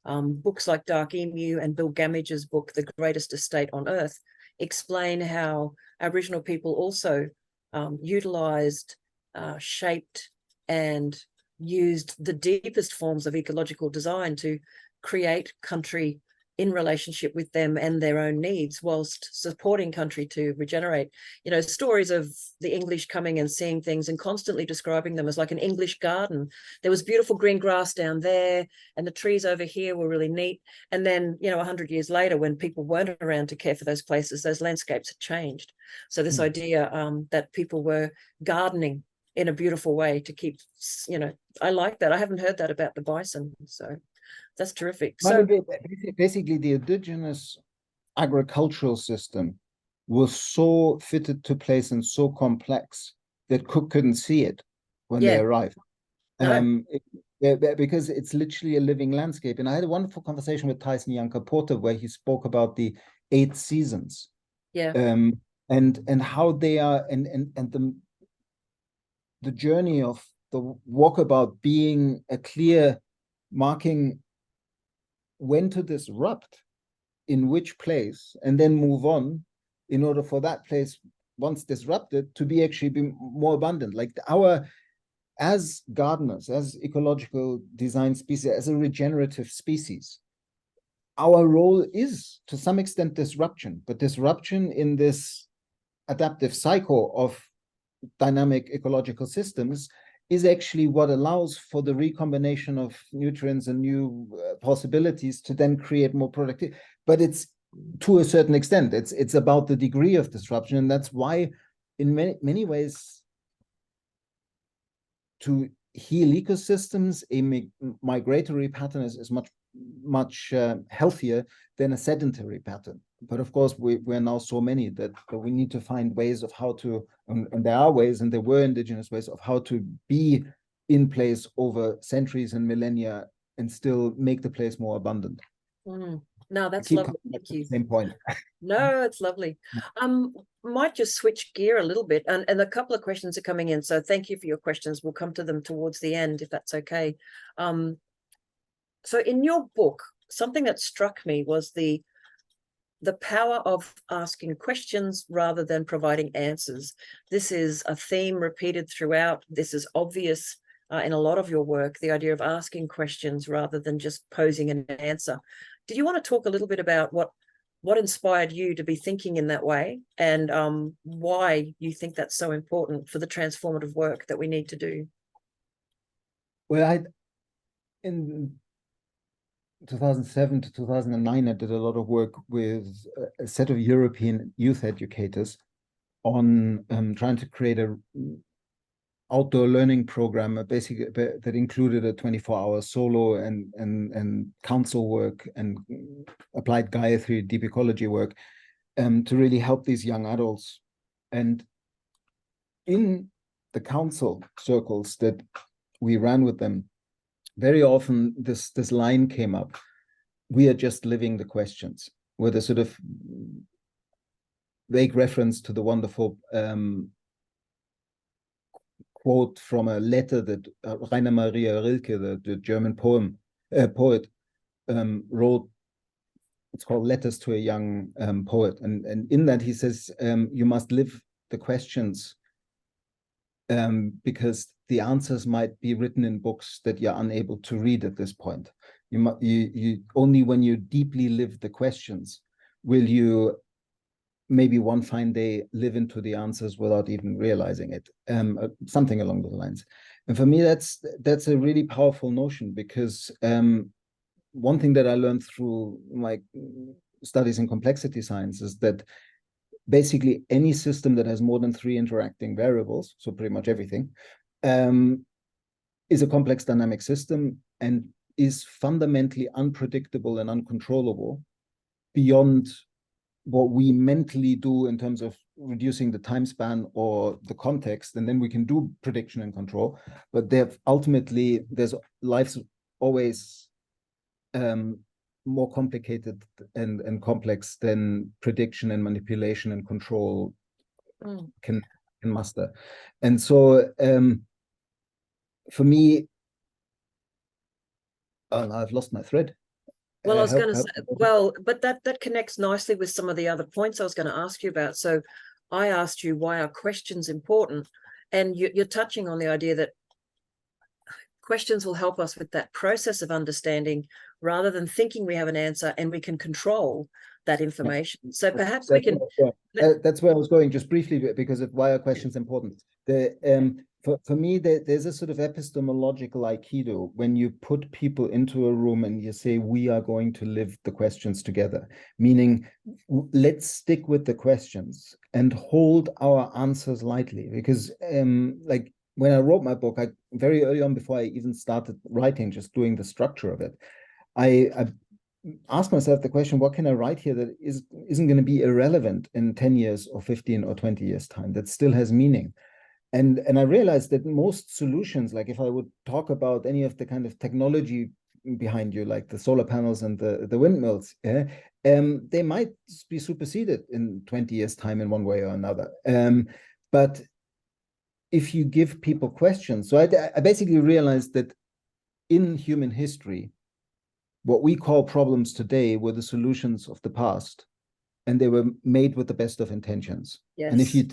Books like Dark Emu and Bill Gamage's book, The Greatest Estate on Earth, explain how Aboriginal people also utilized, shaped, and used the deepest forms of ecological design to create country in relationship with them and their own needs, whilst supporting country to regenerate. You know, stories of the English coming and seeing things and constantly describing them as like an English garden. There was beautiful green grass down there, and the trees over here were really neat. And then, 100 years later, when people weren't around to care for those places, those landscapes had changed. So this idea that people were gardening in a beautiful way to keep, I like that. I haven't heard that about the bison, so that's terrific. So basically, the indigenous agricultural system was so fitted to place and so complex that Cook couldn't see it when they arrived. No. Because it's literally a living landscape. And I had a wonderful conversation with Tyson Yunkaporta where he spoke about the 8 seasons. Yeah. And how they are, and the journey of the walkabout being a clear marking when to disrupt in which place and then move on in order for that place, once disrupted, to be more abundant. Like as gardeners, as ecological design species, as a regenerative species, our role is to some extent disruption, but disruption in this adaptive cycle of dynamic ecological systems is actually what allows for the recombination of nutrients and new possibilities to then create more productivity. But it's to a certain extent, it's about the degree of disruption. And that's why in many ways, to heal ecosystems, a migratory pattern is much healthier than a sedentary pattern. But of course, we're now so many that we need to find ways of how to, and there are ways, and there were indigenous ways of how to be in place over centuries and millennia and still make the place more abundant. No, that's lovely. Thank you. Same point. No, it's lovely. might just switch gear a little bit, and a couple of questions are coming in, so thank you for your questions. We'll come to them towards the end, if that's okay. So in your book, something that struck me was the power of asking questions rather than providing answers. This is a theme repeated throughout. This is obvious in a lot of your work, the idea of asking questions rather than just posing an answer. Did you want to talk a little bit about what inspired you to be thinking in that way, and why you think that's so important for the transformative work that we need to do? Well, in 2007 to 2009, I did a lot of work with a set of European youth educators on trying to create a outdoor learning program, basically that included a 24-hour solo and council work and applied Gayatri deep ecology work, to really help these young adults. And in the council circles that we ran with them, very often this line came up: we are just living the questions, with a sort of vague reference to the wonderful quote from a letter that Rainer Maria Rilke, the German poet, wrote. It's called Letters to a Young Poet. And in that he says, you must live the questions, because the answers might be written in books that you're unable to read at this point. You only when you deeply live the questions will you maybe one fine day live into the answers without even realizing it, something along those lines. And for me, that's a really powerful notion, because one thing that I learned through my studies in complexity science is that basically any system that has more than 3 interacting variables, so pretty much everything, is a complex dynamic system and is fundamentally unpredictable and uncontrollable beyond what we mentally do in terms of reducing the time span or the context, and then we can do prediction and control. But ultimately, life's always more complicated and complex than prediction and manipulation and control can muster. And so for me, I've lost my thread. Well, I was going to say, well, but that connects nicely with some of the other points I was going to ask you about. So I asked you, why are questions important? And you're touching on the idea that questions will help us with that process of understanding, rather than thinking we have an answer and we can control that information. So perhaps we can... That's where I was going, just briefly, because of why are questions important. For me, there's a sort of epistemological aikido when you put people into a room and you say, we are going to live the questions together, meaning let's stick with the questions and hold our answers lightly. Because like when I wrote my book, very early on, before I even started writing, just doing the structure of it, I asked myself the question, what can I write here that isn't going to be irrelevant in 10 years or 15 or 20 years time, that still has meaning? And I realized that most solutions, like if I would talk about any of the kind of technology behind you, like the solar panels and the windmills, they might be superseded in 20 years time in one way or another. But if you give people questions, so I basically realized that in human history, what we call problems today were the solutions of the past, and they were made with the best of intentions. Yes. And if you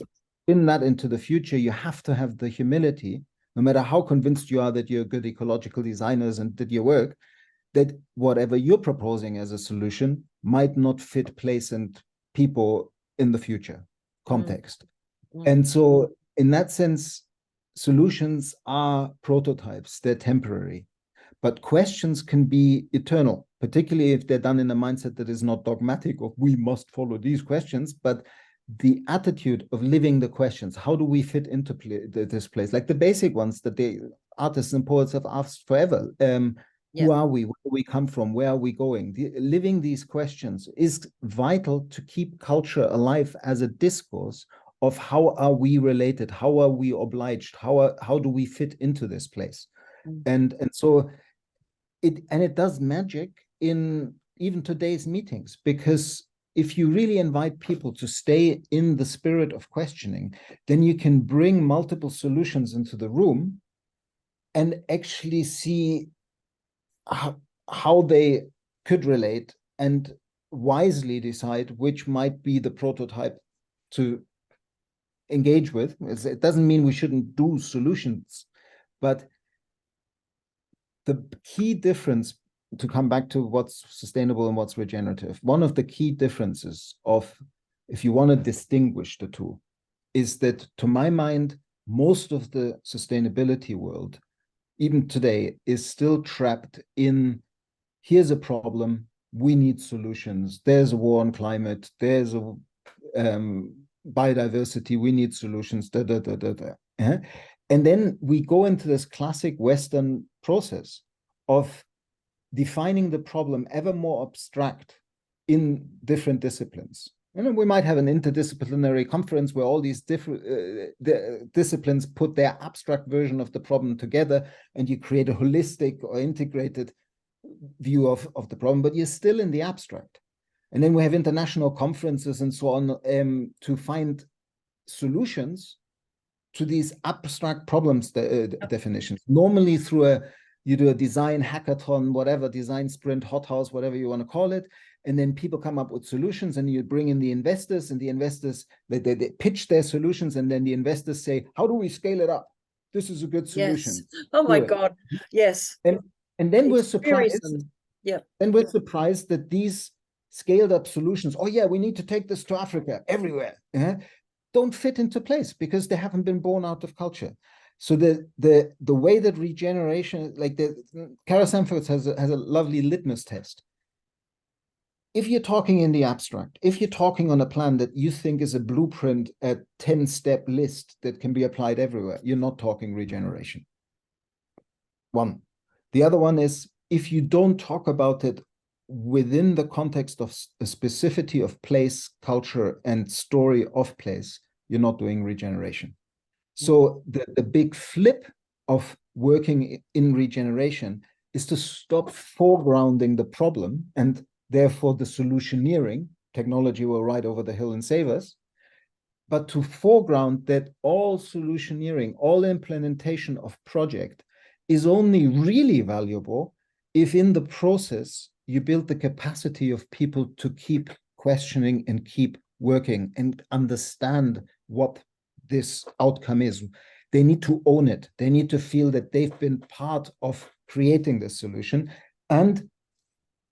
spin that into the future, you have to have the humility, no matter how convinced you are that you're good ecological designers and did your work, that whatever you're proposing as a solution might not fit place and people in the future context. And so in that sense, solutions are prototypes, they're temporary. But questions can be eternal, particularly if they're done in a mindset that is not dogmatic of we must follow these questions, but the attitude of living the questions. How do we fit into this place? Like the basic ones that the artists and poets have asked forever. Who are we? Where do we come from? Where are we going? Living these questions is vital to keep culture alive as a discourse of how are we related? How are we obliged? How do we fit into this place? And so it does magic in even today's meetings, because if you really invite people to stay in the spirit of questioning, then you can bring multiple solutions into the room and actually see how they could relate and wisely decide which might be the prototype to engage with. It doesn't mean we shouldn't do solutions, but the key difference, to come back to what's sustainable and what's regenerative, one of the key differences of, if you want to distinguish the two, is that, to my mind, most of the sustainability world, even today, is still trapped in, here's a problem, we need solutions. There's a war on climate, there's a biodiversity, we need solutions, da, da, da, da, da. Yeah? And then we go into this classic Western process of defining the problem ever more abstract in different disciplines. We might have an interdisciplinary conference where all these different disciplines put their abstract version of the problem together, and you create a holistic or integrated view of the problem, but you're still in the abstract. And then we have international conferences and so on to find solutions to these abstract problems definitions. Normally through you do a design hackathon, whatever, design sprint, hothouse, whatever you want to call it. And then people come up with solutions, and you bring in the investors, and the investors, they pitch their solutions, and then the investors say, how do we scale it up? This is a good solution. Yes. Oh my God. Yes. And then we're It's very surprised. Yeah. Then we're surprised that these scaled up solutions, oh yeah, we need to take this to Africa, everywhere, don't fit into place because they haven't been born out of culture. So the way that regeneration, like Kara Sanford has a lovely litmus test. If you're talking in the abstract, if you're talking on a plan that you think is a blueprint, a 10-step list that can be applied everywhere, you're not talking regeneration. One. The other one is, if you don't talk about it within the context of a specificity of place, culture, and story of place, you're not doing regeneration. So the big flip of working in regeneration is to stop foregrounding the problem, and therefore the solutioneering, technology will ride over the hill and save us, but to foreground that all solutioneering, all implementation of project is only really valuable if in the process you build the capacity of people to keep questioning and keep working and understand what this outcome is. They need to own it. They need to feel that they've been part of creating this solution. And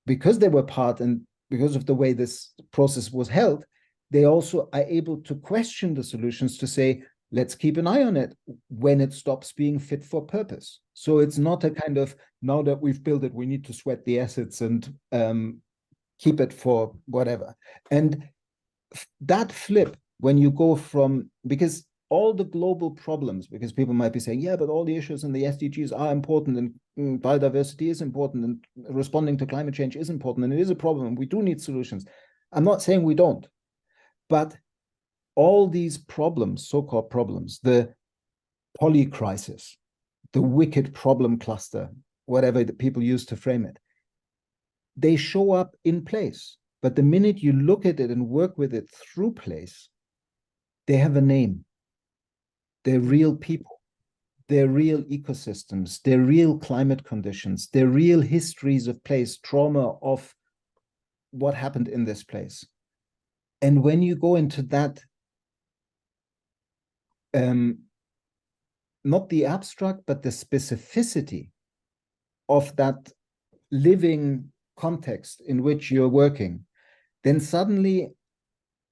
because they were part, and because of the way this process was held, they also are able to question the solutions, to say, let's keep an eye on it when it stops being fit for purpose. So it's not a kind of, now that we've built it, we need to sweat the assets and keep it for whatever. And that flip, when you go from, because all the global problems, because people might be saying, yeah, but all the issues in the SDGs are important, and biodiversity is important, and responding to climate change is important, and it is a problem, and we do need solutions. I'm not saying we don't, but all these problems, so-called problems, the poly crisis, the wicked problem cluster, whatever the people use to frame it, they show up in place. But the minute you look at it and work with it through place, they have a name. They're real people. They're real ecosystems. They're real climate conditions. They're real histories of place, trauma of what happened in this place. And when you go into that, not the abstract, but the specificity of that living context in which you're working, then suddenly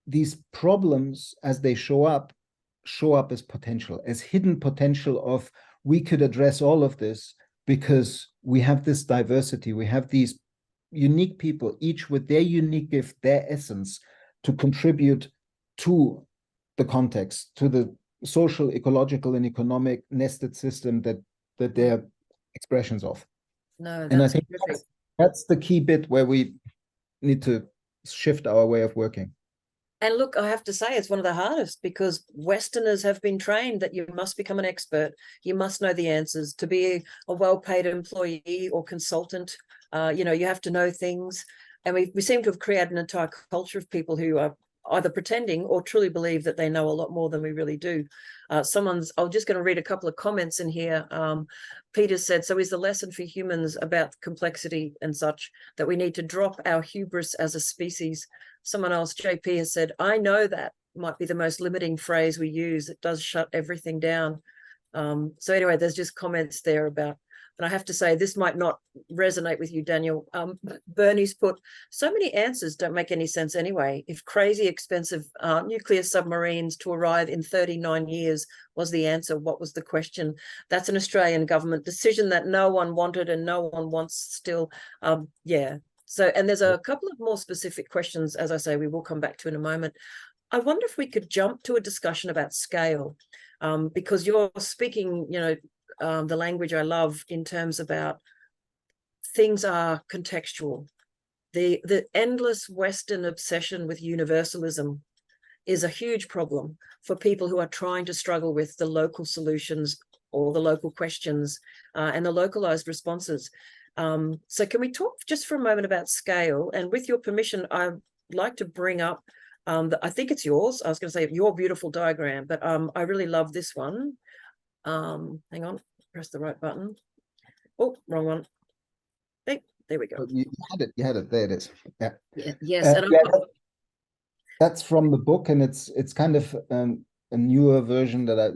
these problems, as they show up as potential, as hidden potential of, we could address all of this because we have this diversity, we have these unique people, each with their unique gift, their essence, to contribute to the context, to the social, ecological, and economic nested system that they're expressions of. No, and I think that's the key bit where we need to shift our way of working. And look, I have to say, it's one of the hardest, because Westerners have been trained that you must become an expert. You must know the answers. To be a well-paid employee or consultant, you have to know things. And we seem to have created an entire culture of people who are either pretending or truly believe that they know a lot more than we really do. I'm just going to read a couple of comments in here. Peter said, so is the lesson for humans about complexity and such that we need to drop our hubris as a species? Someone else, JP, has said, I know that might be the most limiting phrase we use. It does shut everything down. So anyway, there's just comments there about, and I have to say, this might not resonate with you, Daniel. Bernie's put, so many answers don't make any sense anyway. If crazy expensive nuclear submarines to arrive in 39 years was the answer, what was the question? That's an Australian government decision that no one wanted and no one wants still. Yeah. So, and there's a couple of more specific questions, as I say, we will come back to in a moment. I wonder if we could jump to a discussion about scale, because you're speaking, the language I love in terms about things are contextual. The endless Western obsession with universalism is a huge problem for people who are trying to struggle with the local solutions or the local questions and the localized responses. So can we talk just for a moment about scale? And with your permission, I'd like to bring up, I think it's yours. I was going to say your beautiful diagram, but I really love this one. Hang on, press the right button. Oh, wrong one. Hey, there we go. Oh, you had it. There it is. Yeah. Yes, and that's from the book, and it's kind of a newer version that I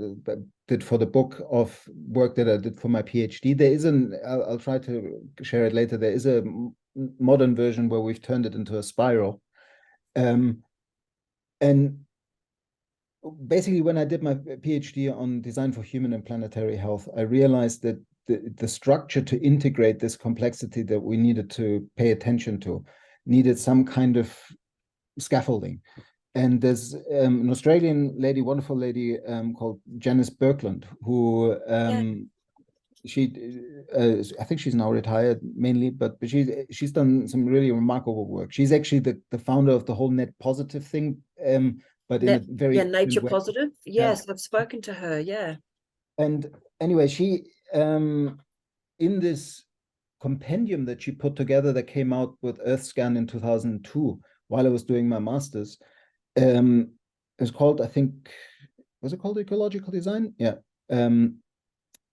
did for the book of work that I did for my PhD. There is I'll try to share it later. There is a modern version where we've turned it into a spiral. And basically, when I did my PhD on design for human and planetary health, I realized that the structure to integrate this complexity that we needed to pay attention to needed some kind of scaffolding. And there's an Australian lady, wonderful lady called Janice Birkeland, who I think she's now retired mainly, but she's done some really remarkable work. She's actually the founder of the whole net positive thing, but in a very nature way. positive. Yes, I've spoken to her. Yeah. And anyway, she in this compendium that she put together that came out with EarthScan in 2002 while I was doing my master's, it's called, I think, was it called Ecological Design? Yeah. And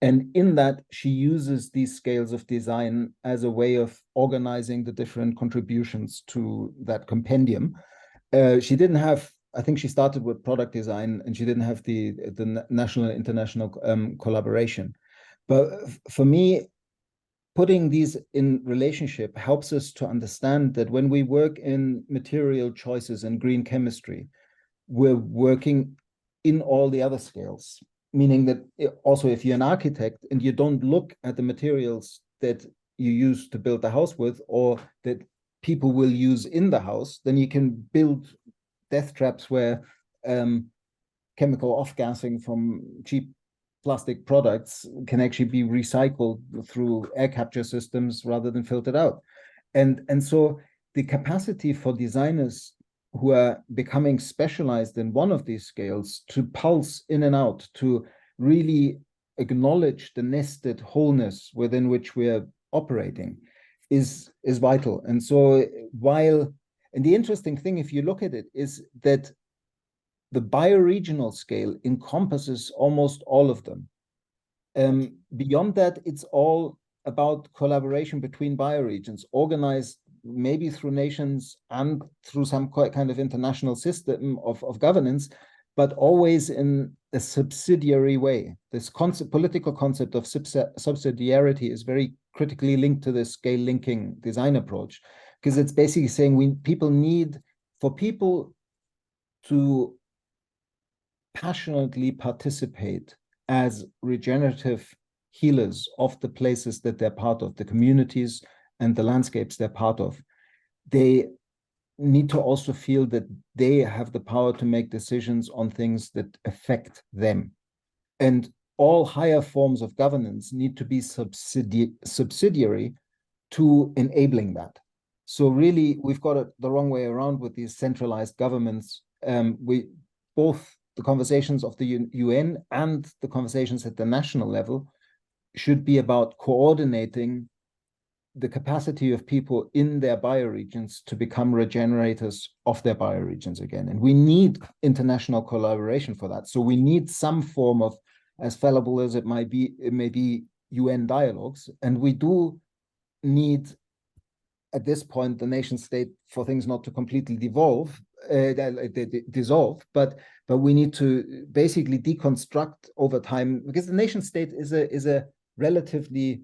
in that, she uses these scales of design as a way of organizing the different contributions to that compendium. She didn't have, I think she started with product design, and she didn't have the national and international collaboration. But for me, putting these in relationship helps us to understand that when we work in material choices and green chemistry, we're working in all the other scales. Meaning that also if you're an architect and you don't look at the materials that you use to build the house with, or that people will use in the house, then you can build death traps where chemical off-gassing from cheap plastic products can actually be recycled through air capture systems rather than filtered out. And so the capacity for designers who are becoming specialized in one of these scales to pulse in and out, to really acknowledge the nested wholeness within which we're operating is vital. And so and the interesting thing, if you look at it, is that the bioregional scale encompasses almost all of them. Beyond that, it's all about collaboration between bioregions, organized maybe through nations and through some kind of international system of governance, but always in a subsidiary way. This political concept of subsidiarity is very critically linked to this scale linking design approach, because it's basically saying for people to passionately participate as regenerative healers of the places that they're part of, the communities and the landscapes they're part of, they need to also feel that they have the power to make decisions on things that affect them. And all higher forms of governance need to be subsidiary to enabling that. So really, we've got it the wrong way around with these centralized governments. Both the conversations of the UN and the conversations at the national level should be about coordinating the capacity of people in their bioregions to become regenerators of their bioregions again. And we need international collaboration for that. So we need some form of, as fallible as it may be UN dialogues. And we do need, at this point, the nation state for things not to completely dissolve, but we need to basically deconstruct over time, because the nation state is a relatively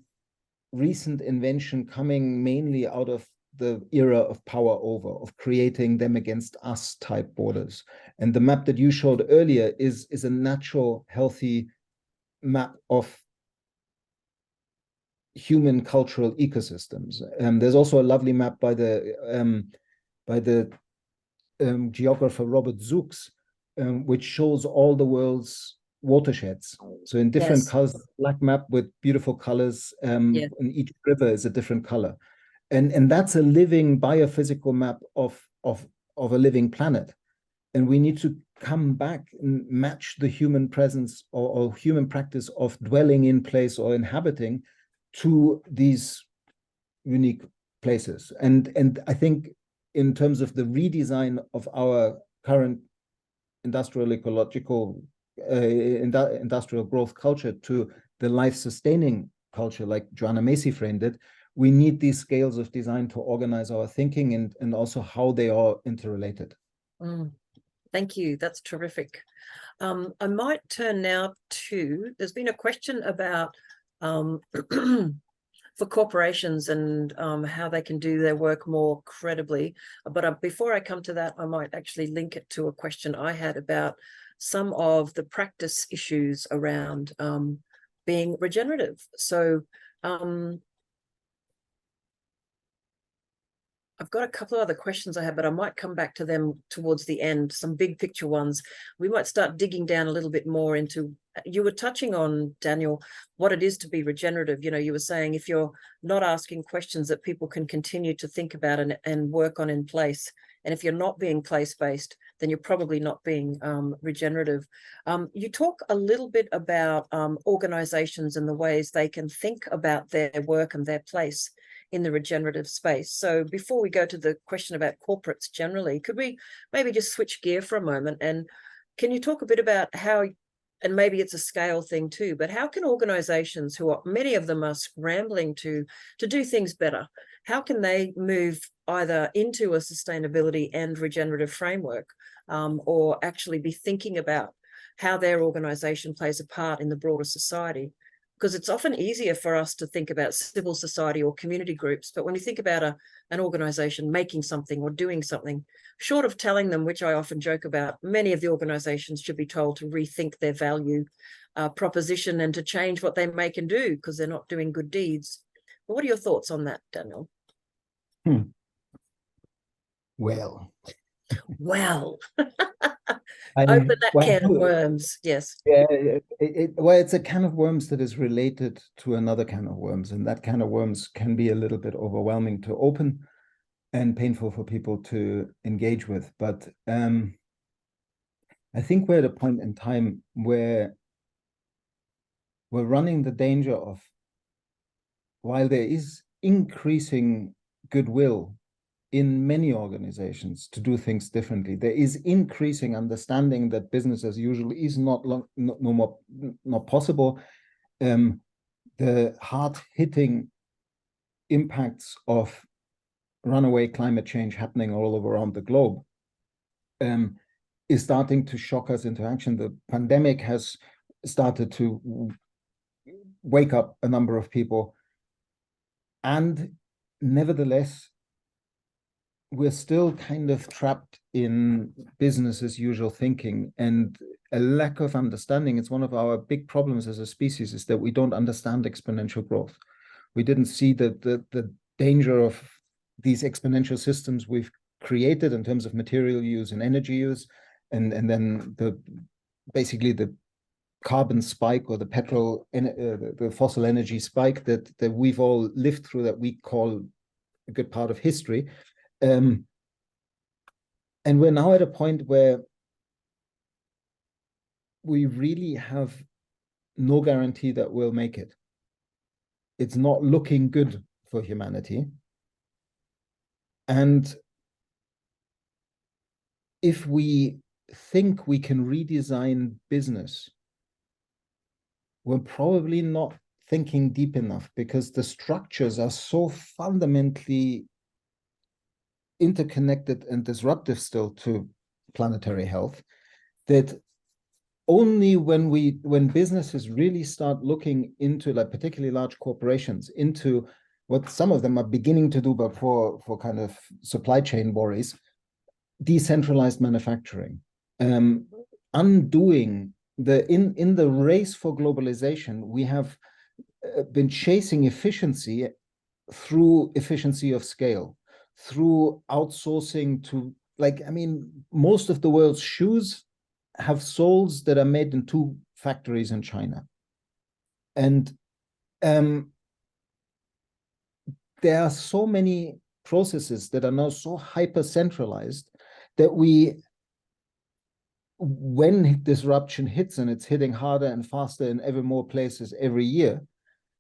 recent invention coming mainly out of the era of power over, of creating them against us type borders. And the map that you showed earlier is a natural, healthy map of human cultural ecosystems. There's also a lovely map by the geographer Robert Zooks, which shows all the world's watersheds. So in different colors, black map with beautiful colors, and each river is a different color. And that's a living biophysical map of a living planet. And we need to come back and match the human presence or human practice of dwelling in place or inhabiting to these unique places. And I think in terms of the redesign of our current industrial ecological industrial growth culture to the life-sustaining culture, like Joanna Macy framed it, we need these scales of design to organize our thinking and also how they are interrelated. Thank you. That's terrific. I might turn now to, there's been a question about for corporations and how they can do their work more credibly. But before I come to that, I might actually link it to a question I had about some of the practice issues around being regenerative. So I've got a couple of other questions I have, but I might come back to them towards the end, some big picture ones. We might start digging down a little bit more into, you were touching on, Daniel, what it is to be regenerative. You know, you were saying if you're not asking questions that people can continue to think about and work on in place, and if you're not being place-based, then you're probably not being regenerative. You talk a little bit about organizations and the ways they can think about their work and their place in the regenerative space. So before we go to the question about corporates generally, could we maybe just switch gear for a moment? And can you talk a bit about how, and maybe it's a scale thing too, but how can organizations who are, many of them are scrambling to do things better, how can they move either into a sustainability and regenerative framework, or actually be thinking about how their organization plays a part in the broader society? Because it's often easier for us to think about civil society or community groups, but when you think about an organization making something or doing something, short of telling them, which I often joke about, many of the organizations should be told to rethink their value proposition and to change what they make and do because they're not doing good deeds. But what are your thoughts on that, Daniel? Well. Open that can of worms. Yes. Yeah, well, it's a can of worms that is related to another can of worms, and that can of worms can be a little bit overwhelming to open and painful for people to engage with. But I think we're at a point in time where we're running the danger of, while there is increasing goodwill in many organizations to do things differently, there is increasing understanding that business as usual is not possible. The hard-hitting impacts of runaway climate change happening all over around the globe is starting to shock us into action. The pandemic has started to wake up a number of people, and nevertheless, we're still kind of trapped in business as usual thinking and a lack of understanding. It's one of our big problems as a species is that we don't understand exponential growth. We didn't see the danger of these exponential systems we've created in terms of material use and energy use, and then basically the carbon spike or the fossil energy spike that we've all lived through, that we call a good part of history. And we're now at a point where we really have no guarantee that we'll make it. It's not looking good for humanity. And if we think we can redesign business, we're probably not thinking deep enough, because the structures are so fundamentally interconnected and disruptive still to planetary health, that only when businesses really start looking into, like particularly large corporations, into what some of them are beginning to do, but for kind of supply chain worries, decentralized manufacturing, undoing in the race for globalization, we have been chasing efficiency through efficiency of scale, through outsourcing to, like, I mean, most of the world's shoes have soles that are made in 2 factories in China. And there are so many processes that are now so hyper centralized that when disruption hits, and it's hitting harder and faster in ever more places every year,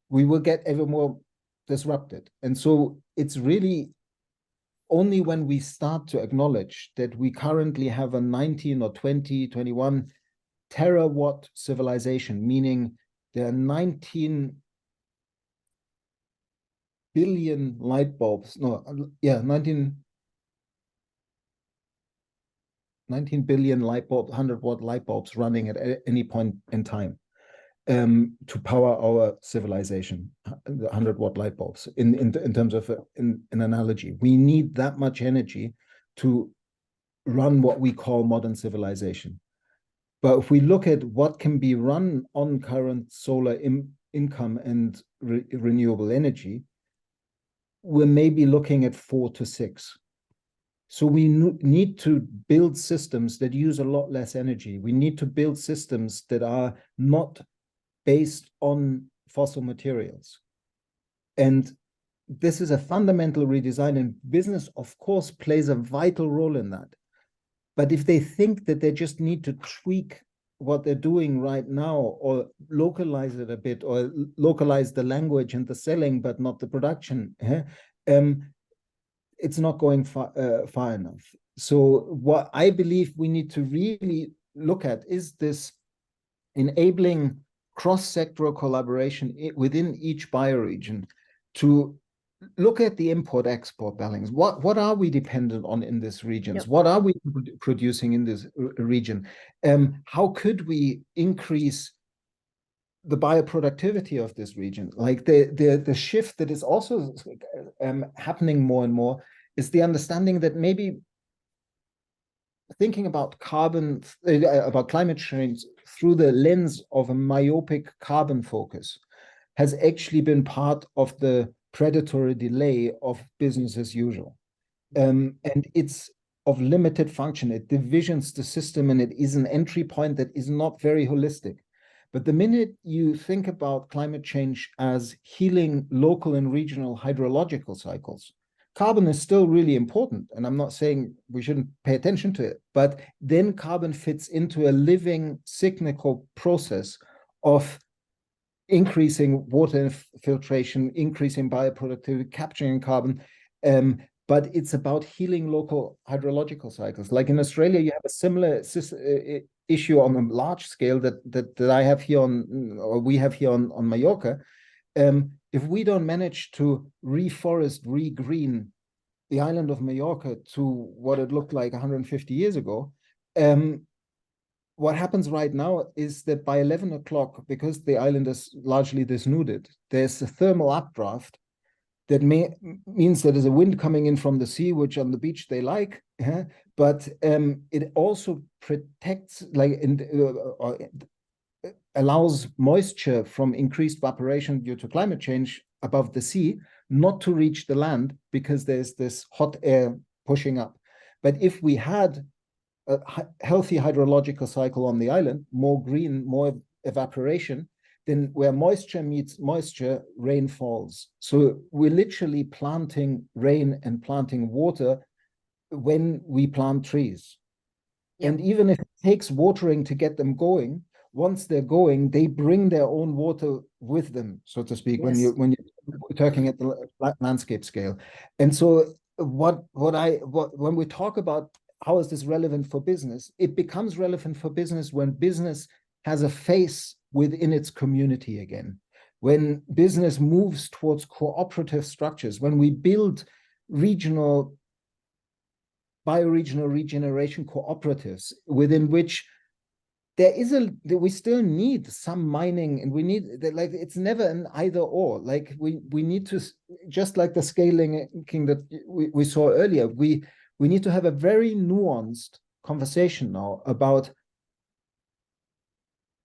we will get ever more disrupted. And so it's really only when we start to acknowledge that we currently have a 19 or 20, 21 terawatt civilization, meaning there are 19 billion light bulbs, 19 billion light bulbs, 100-watt light bulbs running at any point in time to power our civilization, the 100-watt light bulbs. In terms of an analogy, we need that much energy to run what we call modern civilization. But if we look at what can be run on current solar income and renewable energy, we're maybe looking at 4 to 6. So we need to build systems that use a lot less energy. We need to build systems that are not based on fossil materials. And this is a fundamental redesign, and business, of course, plays a vital role in that. But if they think that they just need to tweak what they're doing right now, or localize it a bit, or localize the language and the selling, but not the production, it's not going far enough. So what I believe we need to really look at is this enabling cross-sectoral collaboration within each bioregion to look at the import-export balance. What are we dependent on in these regions? Yep. What are we producing in this region? How could we increase the bioproductivity of this region? Like the shift that is also happening more and more is the understanding that maybe thinking about about climate change through the lens of a myopic carbon focus has actually been part of the predatory delay of business as usual. And it's of limited function. It divisions the system, and it is an entry point that is not very holistic. But the minute you think about climate change as healing local and regional hydrological cycles, carbon is still really important, and I'm not saying we shouldn't pay attention to it, but then carbon fits into a living cyclical process of increasing water filtration, increasing bioproductivity, capturing carbon, but it's about healing local hydrological cycles. Like in Australia, you have a similar issue on a large scale that I have here or we have here on Mallorca. If we don't manage to reforest, regreen the island of Mallorca to what it looked like 150 years ago, what happens right now is that by 11 o'clock, because the island is largely disnuded, there's a thermal updraft that means that there's a wind coming in from the sea, which on the beach they like, but it also protects, allows moisture from increased evaporation due to climate change above the sea not to reach the land, because there's this hot air pushing up. But if we had a healthy hydrological cycle on the island, more green, more evaporation, then where moisture meets moisture, rain falls. So we're literally planting rain and planting water when we plant trees. Yep. And even if it takes watering to get them going, once they're going, they bring their own water with them, so to speak. Yes. When you we're talking at the landscape scale. And so when we talk about how is this relevant for business, it becomes relevant for business when business has a face within its community again. When business moves towards cooperative structures, when we build regional, bioregional regeneration cooperatives within which we still need some mining, and we need, like, it's never an either or. Like we need to, just like the scaling that we saw earlier, we need to have a very nuanced conversation now about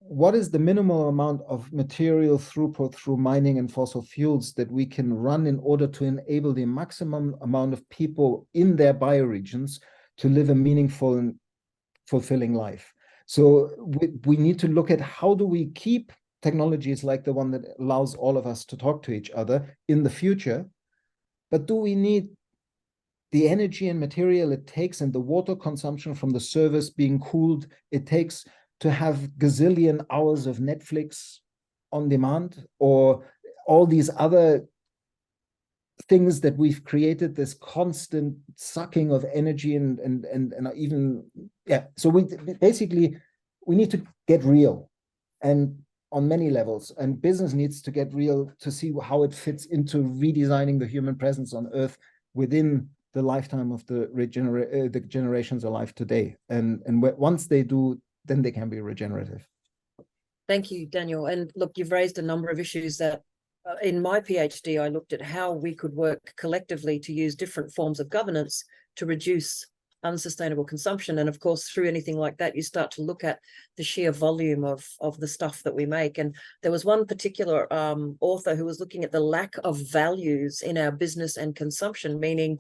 what is the minimal amount of material throughput through mining and fossil fuels that we can run in order to enable the maximum amount of people in their bioregions to live a meaningful and fulfilling life. So we need to look at how do we keep technologies like the one that allows all of us to talk to each other in the future, but do we need the energy and material it takes and the water consumption from the service being cooled it takes to have gazillion hours of Netflix on demand, or all these other things that we've created, this constant sucking of energy and even, yeah. So we need to get real, and on many levels, and business needs to get real to see how it fits into redesigning the human presence on Earth within the lifetime of the generations alive today. And once they do, then they can be regenerative. Thank you, Daniel. And look, you've raised a number of issues that in my PhD, I looked at how we could work collectively to use different forms of governance to reduce unsustainable consumption. And of course, through anything like that, you start to look at the sheer volume of the stuff that we make. And there was one particular author who was looking at the lack of values in our business and consumption, meaning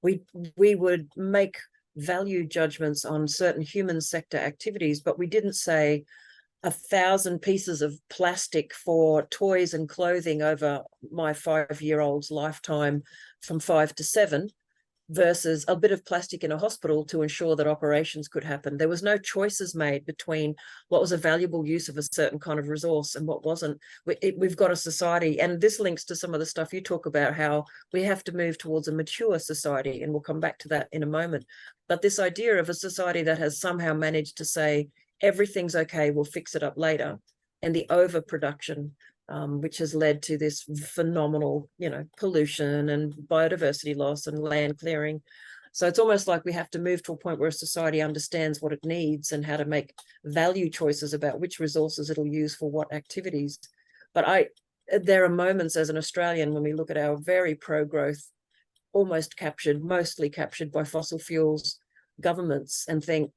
we would make value judgments on certain human sector activities, but we didn't say 1,000 pieces of plastic for toys and clothing over my 5-year-old's lifetime from 5 to 7 versus a bit of plastic in a hospital to ensure that operations could happen. There was no choices made between what was a valuable use of a certain kind of resource and what wasn't. We've got a society, and this links to some of the stuff you talk about, how we have to move towards a mature society, and we'll come back to that in a moment. But this idea of a society that has somehow managed to say, everything's okay, we'll fix it up later, and the overproduction, which has led to this phenomenal, pollution and biodiversity loss and land clearing. So it's almost like we have to move to a point where society understands what it needs and how to make value choices about which resources it'll use for what activities. But there are moments as an Australian when we look at our very pro-growth, mostly captured by fossil fuels governments, and think,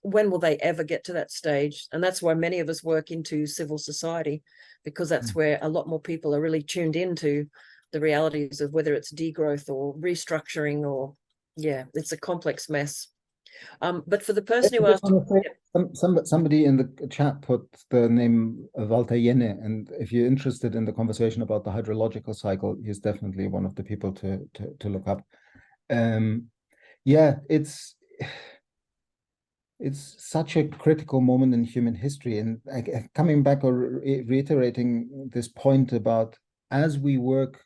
when will they ever get to that stage? And that's why many of us work into civil society, because that's where a lot more people are really tuned into the realities of whether it's degrowth or restructuring, or it's a complex mess. But for the person who asked, somebody in the chat put the name Walter Jenne, and if you're interested in the conversation about the hydrological cycle, he's definitely one of the people to look up. It's such a critical moment in human history. And coming back or reiterating this point about, as we work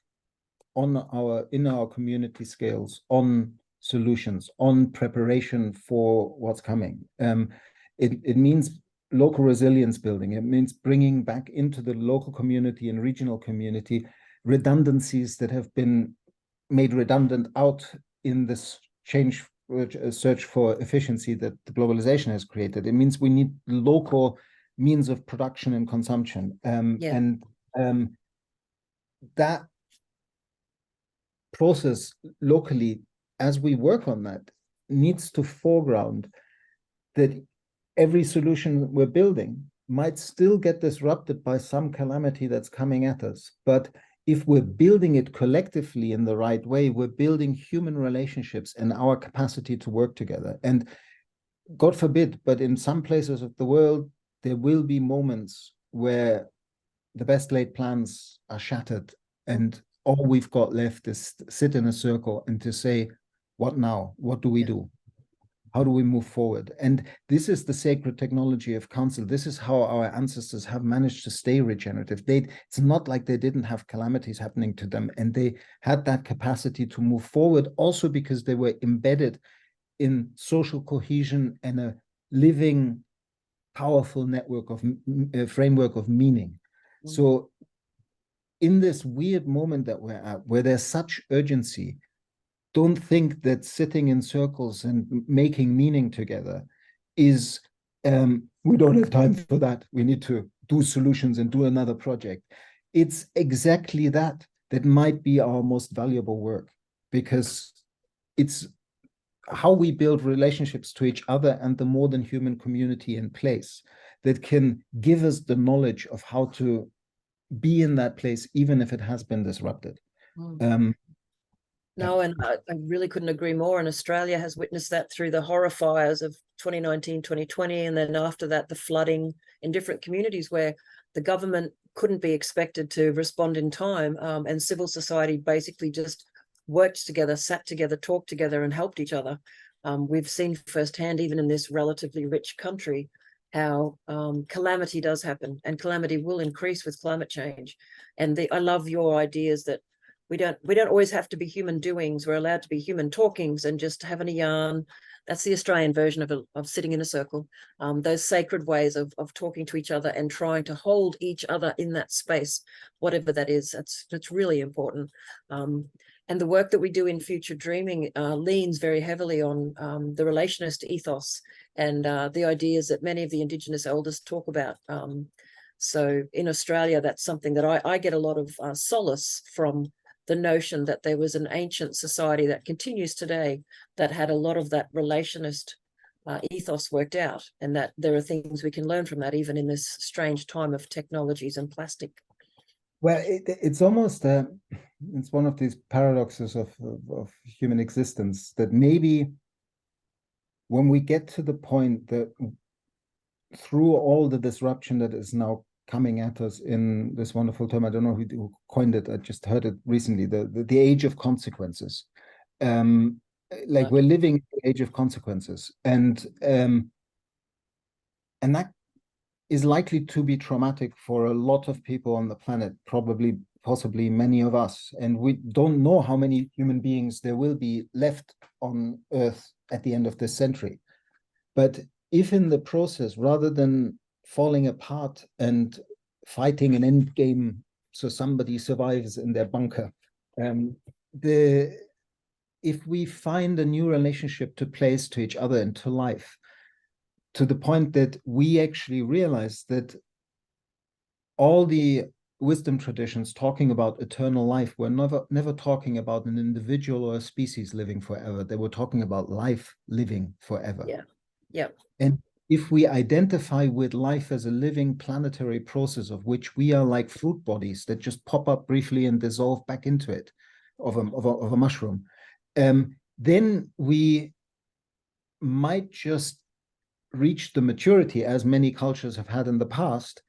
in our community scales, on solutions, on preparation for what's coming, it means local resilience building. It means bringing back into the local community and regional community redundancies that have been made redundant out in this search for efficiency that the globalization has created. It means we need local means of production and consumption. And that process locally, as we work on that, needs to foreground that every solution we're building might still get disrupted by some calamity that's coming at us. But if we're building it collectively in the right way, we're building human relationships and our capacity to work together. And God forbid, but in some places of the world, there will be moments where the best laid plans are shattered, and all we've got left is sit in a circle and to say, what now? What do we do? How do we move forward? And this is the sacred technology of counsel. This is how our ancestors have managed to stay regenerative. It's not like they didn't have calamities happening to them, and they had that capacity to move forward also because they were embedded in social cohesion and a living, powerful network of framework of meaning. So in this weird moment that we're at, where there's such urgency, don't think that sitting in circles and making meaning together is, we don't have time for that. We need to do solutions and do another project. It's exactly that might be our most valuable work, because it's how we build relationships to each other and the more than human community in place that can give us the knowledge of how to be in that place, even if it has been disrupted. No, and I really couldn't agree more. And Australia has witnessed that through the horror fires of 2019, 2020, and then after that, the flooding in different communities where the government couldn't be expected to respond in time, and civil society basically just worked together, sat together, talked together, and helped each other. We've seen firsthand, even in this relatively rich country, how calamity does happen, and calamity will increase with climate change. And I love your ideas that we don't always have to be human doings. We're allowed to be human talkings and just having a yarn. That's the Australian version of sitting in a circle. Those sacred ways of talking to each other and trying to hold each other in that space, whatever that is. That's really important. And the work that we do in Future Dreaming leans very heavily on the relationist ethos and the ideas that many of the Indigenous elders talk about. So in Australia, that's something that I get a lot of solace from, the notion that there was an ancient society that continues today that had a lot of that relationist ethos worked out, and that there are things we can learn from that, even in this strange time of technologies and plastic. Well, it's almost it's one of these paradoxes of human existence, that maybe when we get to the point that through all the disruption that is now coming at us in this wonderful term, I don't know who coined it, I just heard it recently, the age of consequences. Like we're living in the age of consequences, and that is likely to be traumatic for a lot of people on the planet, possibly many of us. And we don't know how many human beings there will be left on Earth at the end of this century. But if in the process, rather than falling apart and fighting an end game so somebody survives in their bunker, if we find a new relationship to place to each other and to life, to the point that we actually realize that all the wisdom traditions talking about eternal life were never talking about an individual or a species living forever. They were talking about life living forever. Yeah. And if we identify with life as a living planetary process of which we are like fruit bodies that just pop up briefly and dissolve back into it, of a mushroom, then we might just reach the maturity, as many cultures have had in the past,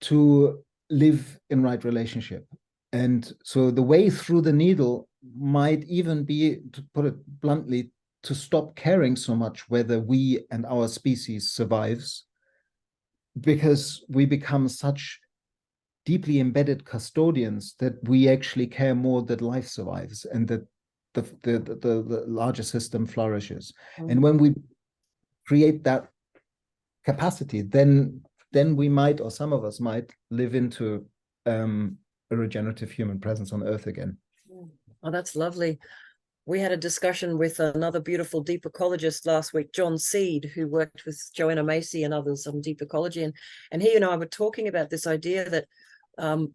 to live in right relationship. And so the way through the needle might even be, to put it bluntly, to stop caring so much whether we and our species survives, because we become such deeply embedded custodians that we actually care more that life survives and that the larger system flourishes. And when we create that capacity, then we might, or some of us might, live into a regenerative human presence on Earth again. Oh, that's lovely. We had a discussion with another beautiful deep ecologist last week, John Seed, who worked with Joanna Macy and others on deep ecology. And he and I were talking about this idea that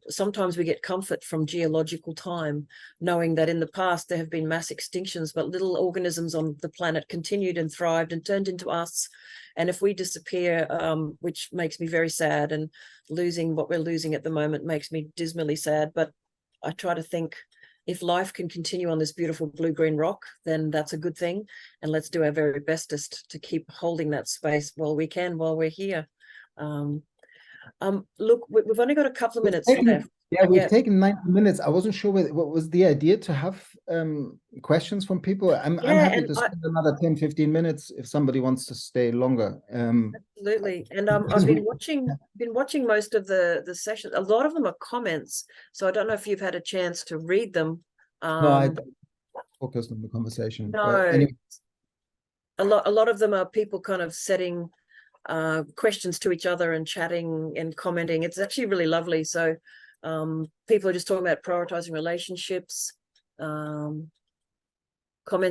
sometimes we get comfort from geological time, knowing that in the past there have been mass extinctions, but little organisms on the planet continued and thrived and turned into us. And if we disappear, which makes me very sad, and losing what we're losing at the moment makes me dismally sad, but I try to think, if life can continue on this beautiful blue-green rock, then that's a good thing. And let's do our very bestest to keep holding that space while we're here. Look, we've only got a couple of minutes left. Yeah, we've Yeah, taken 90 minutes. I wasn't sure what was the idea to have questions from people. I'm yeah, happy and to spend another 10, 15 minutes if somebody wants to stay longer. absolutely. And I've then been watching most of the sessions. A lot of them are comments, so I don't know if you've had a chance to read them. no, I Um, focused on the conversation. But no, anyway, a lot of them are people kind of setting questions to each other and chatting and commenting. It's actually really lovely. So people are just talking about prioritizing relationships, comments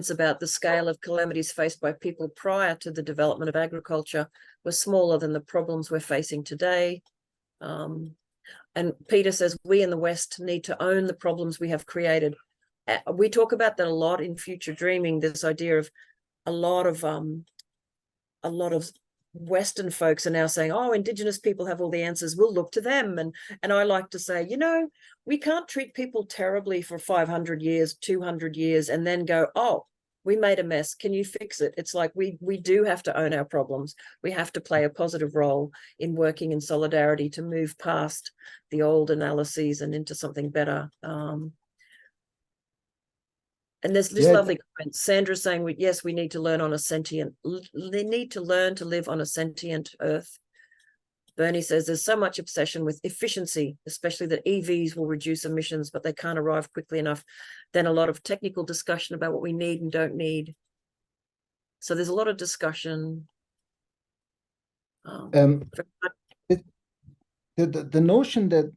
about the scale of calamities faced by people prior to the development of agriculture were smaller than the problems we're facing today. And Peter says, we in the West need to own the problems we have created. We talk about that a lot in Future Dreaming, this idea of a lot of Western folks are now saying, oh, Indigenous people have all the answers, we'll look to them. And I like to say, we can't treat people terribly for 500 years, 200 years, and then go, oh, we made a mess, can you fix it? It's like we do have to own our problems. We have to play a positive role in working in solidarity to move past the old analyses and into something better. And there's this lovely comment. Sandra saying, yes, we need to learn on a sentient, they need to learn to live on a sentient earth. Bernie says there's so much obsession with efficiency, especially that EVs will reduce emissions, but they can't arrive quickly enough. Then a lot of technical discussion about what we need and don't need. So there's a lot of discussion. The notion that,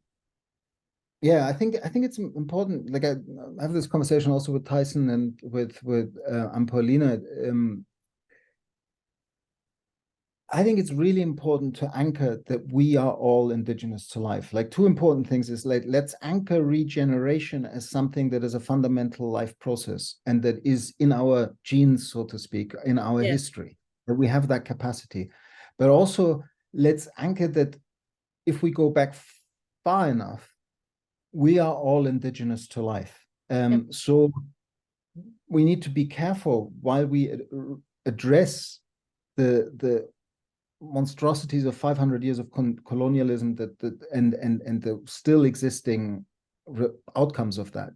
yeah, I think it's important. Like I have this conversation also with Tyson and with Paulina. I think it's really important to anchor that we are all indigenous to life. Like two important things is like, let's anchor regeneration as something that is a fundamental life process and that is in our genes, so to speak, in our history, that we have that capacity. But also let's anchor that if we go back far enough, we are all indigenous to life. So we need to be careful while we address the monstrosities of 500 years of colonialism and the still existing outcomes of that.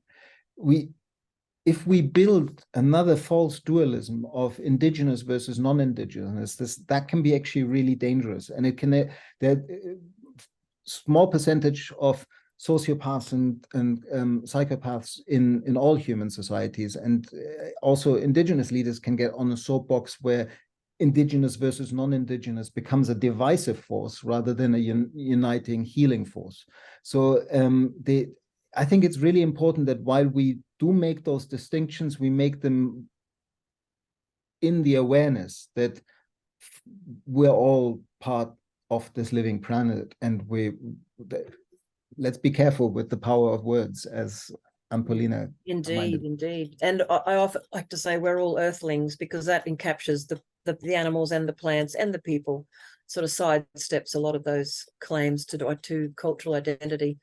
If we build another false dualism of indigenous versus non-indigenous, that can be actually really dangerous, and it can small percentage of sociopaths and psychopaths in all human societies, and also indigenous leaders can get on a soapbox where indigenous versus non-indigenous becomes a divisive force rather than a uniting healing force. So I think it's really important that while we do make those distinctions, we make them in the awareness that we're all part of this living planet, and let's be careful with the power of words, as Paulina Indeed. And I often like to say we're all earthlings, because that encaptures the animals and the plants and the people, sort of sidesteps a lot of those claims to cultural identity.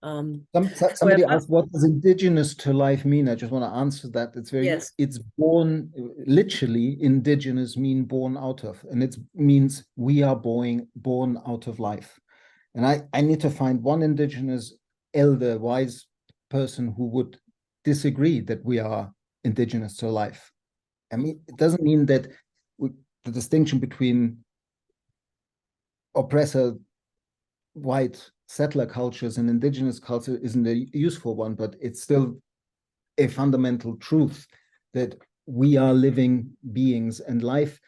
Somebody asked, what does indigenous to life mean? I just want to answer that. It's born, literally, indigenous mean born out of, and it means we are born out of life. And I need to find one indigenous elder, wise person who would disagree that we are indigenous to life. I mean, it doesn't mean that the distinction between oppressor white settler cultures and indigenous culture isn't a useful one, but it's still a fundamental truth that we are living beings, and life,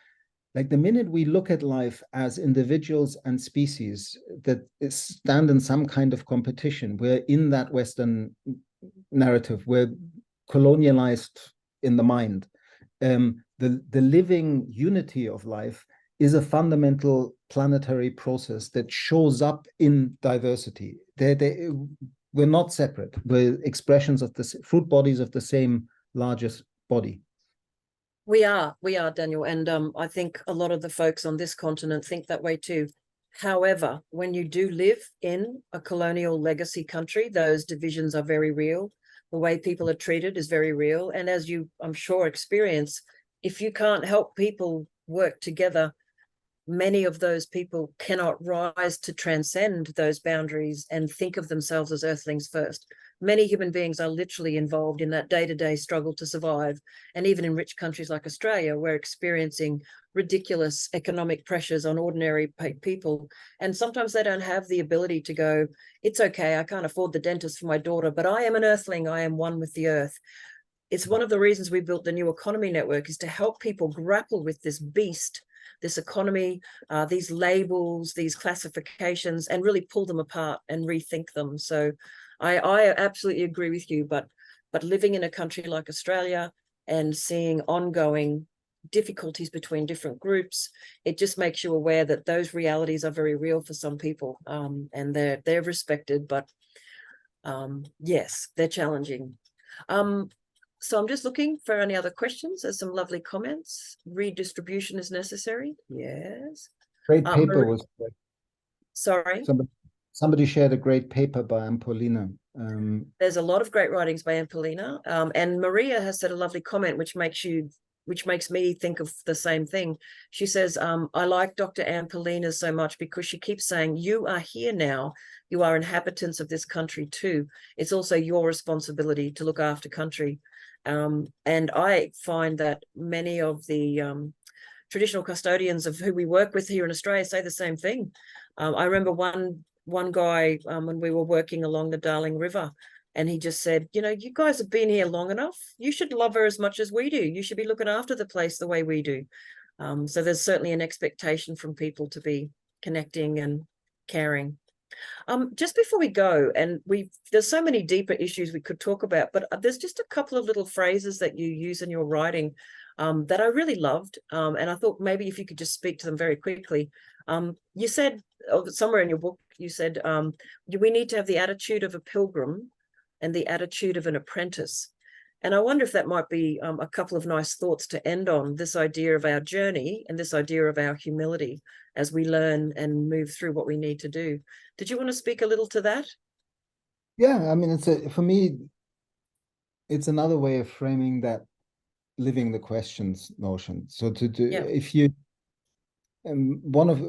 like the minute we look at life as individuals and species that stand in some kind of competition, we're in that Western narrative, we're colonialized in the mind. The living unity of life is a fundamental planetary process that shows up in diversity. We're not separate. We're expressions of the fruit bodies of the same largest body. We are, Daniel. And I think a lot of the folks on this continent think that way too. However, when you do live in a colonial legacy country, those divisions are very real. The way people are treated is very real. And as you, I'm sure, experience, if you can't help people work together, many of those people cannot rise to transcend those boundaries and think of themselves as earthlings first. Many human beings are literally involved in that day-to-day struggle to survive. And even in rich countries like Australia, we're experiencing ridiculous economic pressures on ordinary people. And sometimes they don't have the ability to go, it's okay, I can't afford the dentist for my daughter, but I am an earthling, I am one with the earth. It's one of the reasons we built the New Economy Network, is to help people grapple with this beast, this economy, these labels, these classifications, and really pull them apart and rethink them. So I absolutely agree with you, but living in a country like Australia and seeing ongoing difficulties between different groups, it just makes you aware that those realities are very real for some people, and they're respected, but yes, they're challenging. So I'm just looking for any other questions. There's some lovely comments. Redistribution is necessary. Yes. Great paper was. Sorry. Somebody shared a great paper by Ampolina. There's a lot of great writings by Ampolina, and Maria has said a lovely comment, which makes me think of the same thing. She says, I like Dr. Ampolina so much because she keeps saying, you are here now. You are inhabitants of this country too. It's also your responsibility to look after country. And I find that many of the traditional custodians of who we work with here in Australia say the same thing. I remember one guy when we were working along the Darling River, and he just said, you guys have been here long enough. You should love her as much as we do. You should be looking after the place the way we do. So there's certainly an expectation from people to be connecting and caring. Just before we go, and there's so many deeper issues we could talk about, but there's just a couple of little phrases that you use in your writing that I really loved. And I thought maybe if you could just speak to them very quickly. You said, somewhere in your book, you said, we need to have the attitude of a pilgrim and the attitude of an apprentice. And I wonder if that might be a couple of nice thoughts to end on, this idea of our journey and this idea of our humility as we learn and move through what we need to do. Did you want to speak a little to that? Yeah, I mean, for me, it's another way of framing that living the questions notion. So if you, one of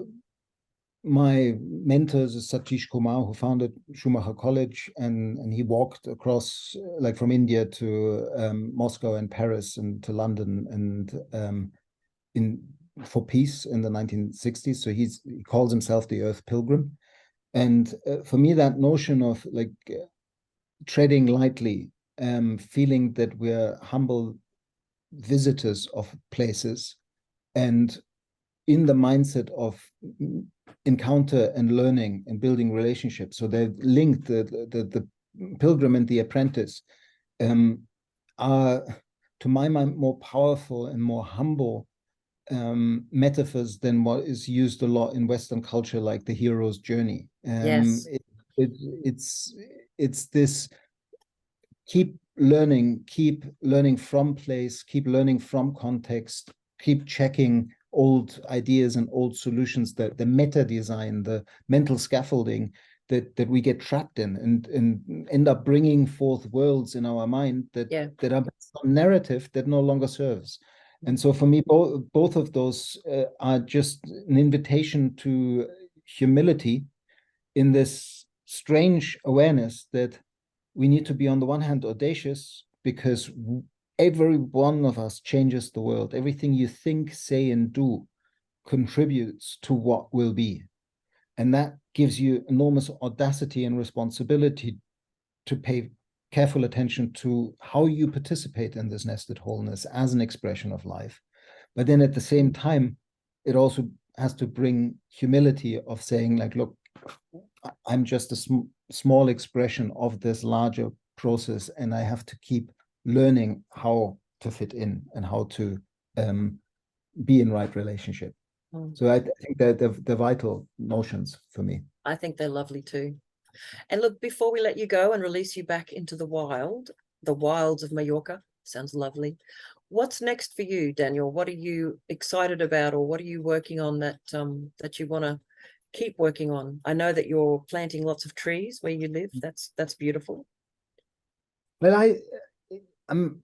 my mentors is Satish Kumar, who founded Schumacher College, and he walked across, like from India to Moscow and Paris and to London and for peace in the 1960s. So he calls himself the Earth Pilgrim. And for me, that notion of like treading lightly, feeling that we're humble visitors of places, and in the mindset of encounter and learning and building relationships. So they're linked, the pilgrim and the apprentice are, to my mind, more powerful and more humble metaphors than what is used a lot in Western culture, like the hero's journey. Yes. It's this keep learning from place, keep learning from context, keep checking old ideas and old solutions, that the meta design, the mental scaffolding that we get trapped in, and end up bringing forth worlds in our mind that are based on narrative that no longer serves. And so for me, both of those are just an invitation to humility in this strange awareness that we need to be, on the one hand, audacious, because every one of us changes the world. Everything you think, say, and do contributes to what will be. And that gives you enormous audacity and responsibility to pay careful attention to how you participate in this nested wholeness as an expression of life. But then at the same time, it also has to bring humility of saying, like, look, I'm just a small expression of this larger process, and I have to keep learning how to fit in and how to be in right relationship. So I think that they're vital notions for me. I think they're lovely too. And look, before we let you go and release you back into the wilds of Mallorca, sounds lovely. What's next for you, Daniel? What are you excited about, or what are you working on that you want to keep working on? I know that you're planting lots of trees where you live. That's beautiful. Well, I'm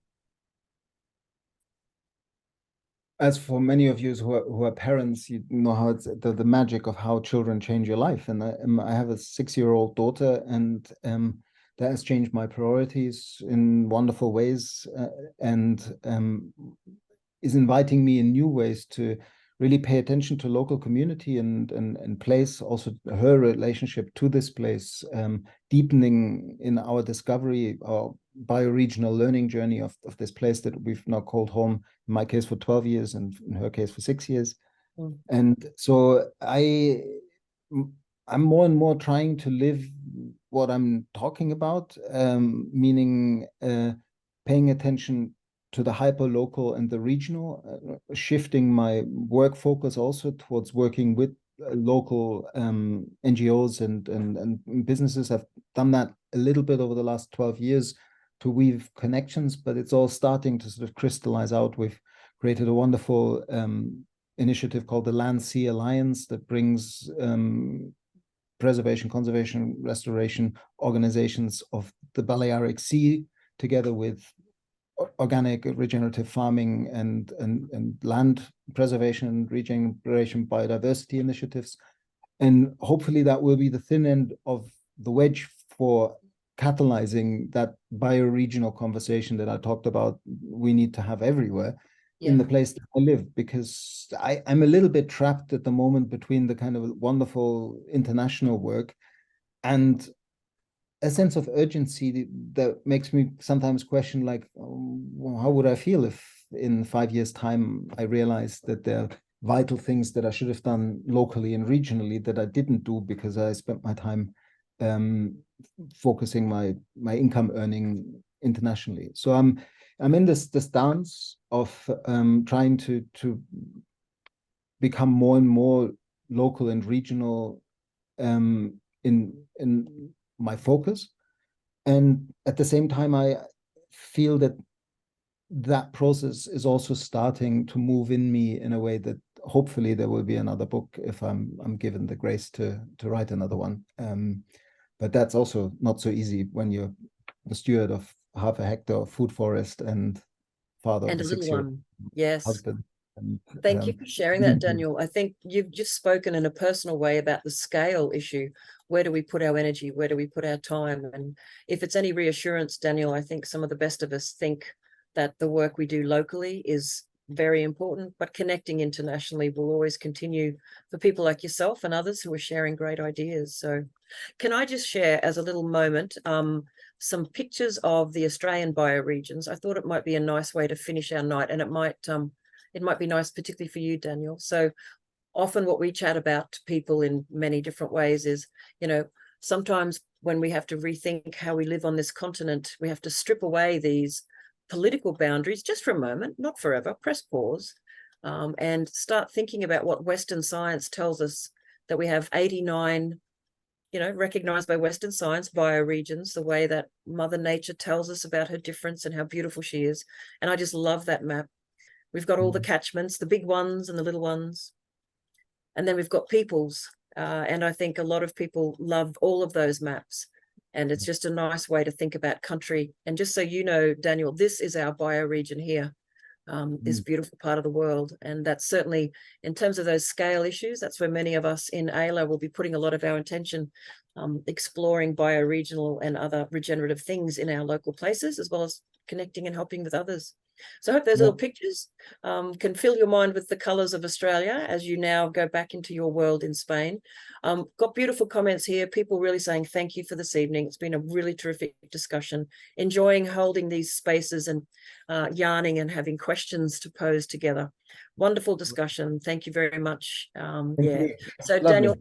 as for many of you who are parents, you know how it's the magic of how children change your life. And I have a 6-year-old daughter, and that has changed my priorities in wonderful ways, and is inviting me in new ways to really pay attention to local community and place, also her relationship to this place, deepening in our discovery, our bioregional learning journey of this place that we've now called home, in my case for 12 years and in her case for 6 years. Mm. And so I'm more and more trying to live what I'm talking about, meaning paying attention to the hyper-local and the regional, shifting my work focus also towards working with local NGOs and businesses. I've done that a little bit over the last 12 years to weave connections, but it's all starting to sort of crystallize out. We've created a wonderful initiative called the Land Sea Alliance that brings preservation, conservation, restoration organizations of the Balearic Sea together with organic regenerative farming and land preservation and regeneration biodiversity initiatives. And hopefully that will be the thin end of the wedge for catalyzing that bioregional conversation that I talked about we need to have everywhere in the place that I live, because I'm a little bit trapped at the moment between the kind of wonderful international work and a sense of urgency that makes me sometimes question, like, well, how would I feel if in 5 years' time I realized that there are vital things that I should have done locally and regionally that I didn't do because I spent my time focusing my income earning internationally. So I'm in this dance of trying to become more and more local and regional in my focus. And at the same time, I feel that process is also starting to move in me in a way that hopefully there will be another book if I'm given the grace to write another one. But that's also not so easy when you're the steward of half a hectare of food forest and father of a 6-year-old husband. And, thank you for sharing that, Daniel. I think you've just spoken in a personal way about the scale issue. Where do we put our energy? Where do we put our time? And if it's any reassurance, Daniel, I think some of the best of us think that the work we do locally is very important, but connecting internationally will always continue for people like yourself and others who are sharing great ideas. So can I just share as a little moment some pictures of the Australian bioregions? I thought it might be a nice way to finish our night, and it might be nice, particularly for you, Daniel. So often what we chat about to people in many different ways is, sometimes when we have to rethink how we live on this continent, we have to strip away these political boundaries just for a moment, not forever, press pause, and start thinking about what Western science tells us, that we have 89, recognized by Western science, bioregions, the way that Mother Nature tells us about her difference and how beautiful she is. And I just love that map. We've got all the catchments, the big ones and the little ones. And then we've got peoples. And I think a lot of people love all of those maps. And it's just a nice way to think about country. And just so you know, Daniel, this is our bioregion here, this beautiful part of the world. And that's certainly, in terms of those scale issues, that's where many of us in AILA will be putting a lot of our attention, exploring bioregional and other regenerative things in our local places, as well as connecting and helping with others. So I hope those little pictures can fill your mind with the colours of Australia as you now go back into your world in Spain. Got beautiful comments here, people really saying thank you for this evening. It's been a really terrific discussion, enjoying holding these spaces and yarning and having questions to pose together. Wonderful discussion. Thank you very much. So Daniel,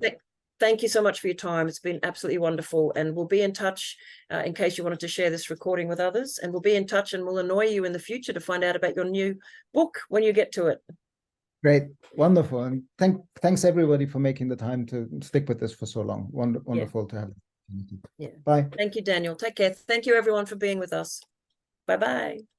thank you so much for your time. It's been absolutely wonderful. And we'll be in touch in case you wanted to share this recording with others. And we'll be in touch and we'll annoy you in the future to find out about your new book when you get to it. Great. Wonderful. And thanks everybody for making the time to stick with this for so long. Wonderful to have. Yeah. Bye. Thank you, Daniel. Take care. Thank you, everyone, for being with us. Bye-bye.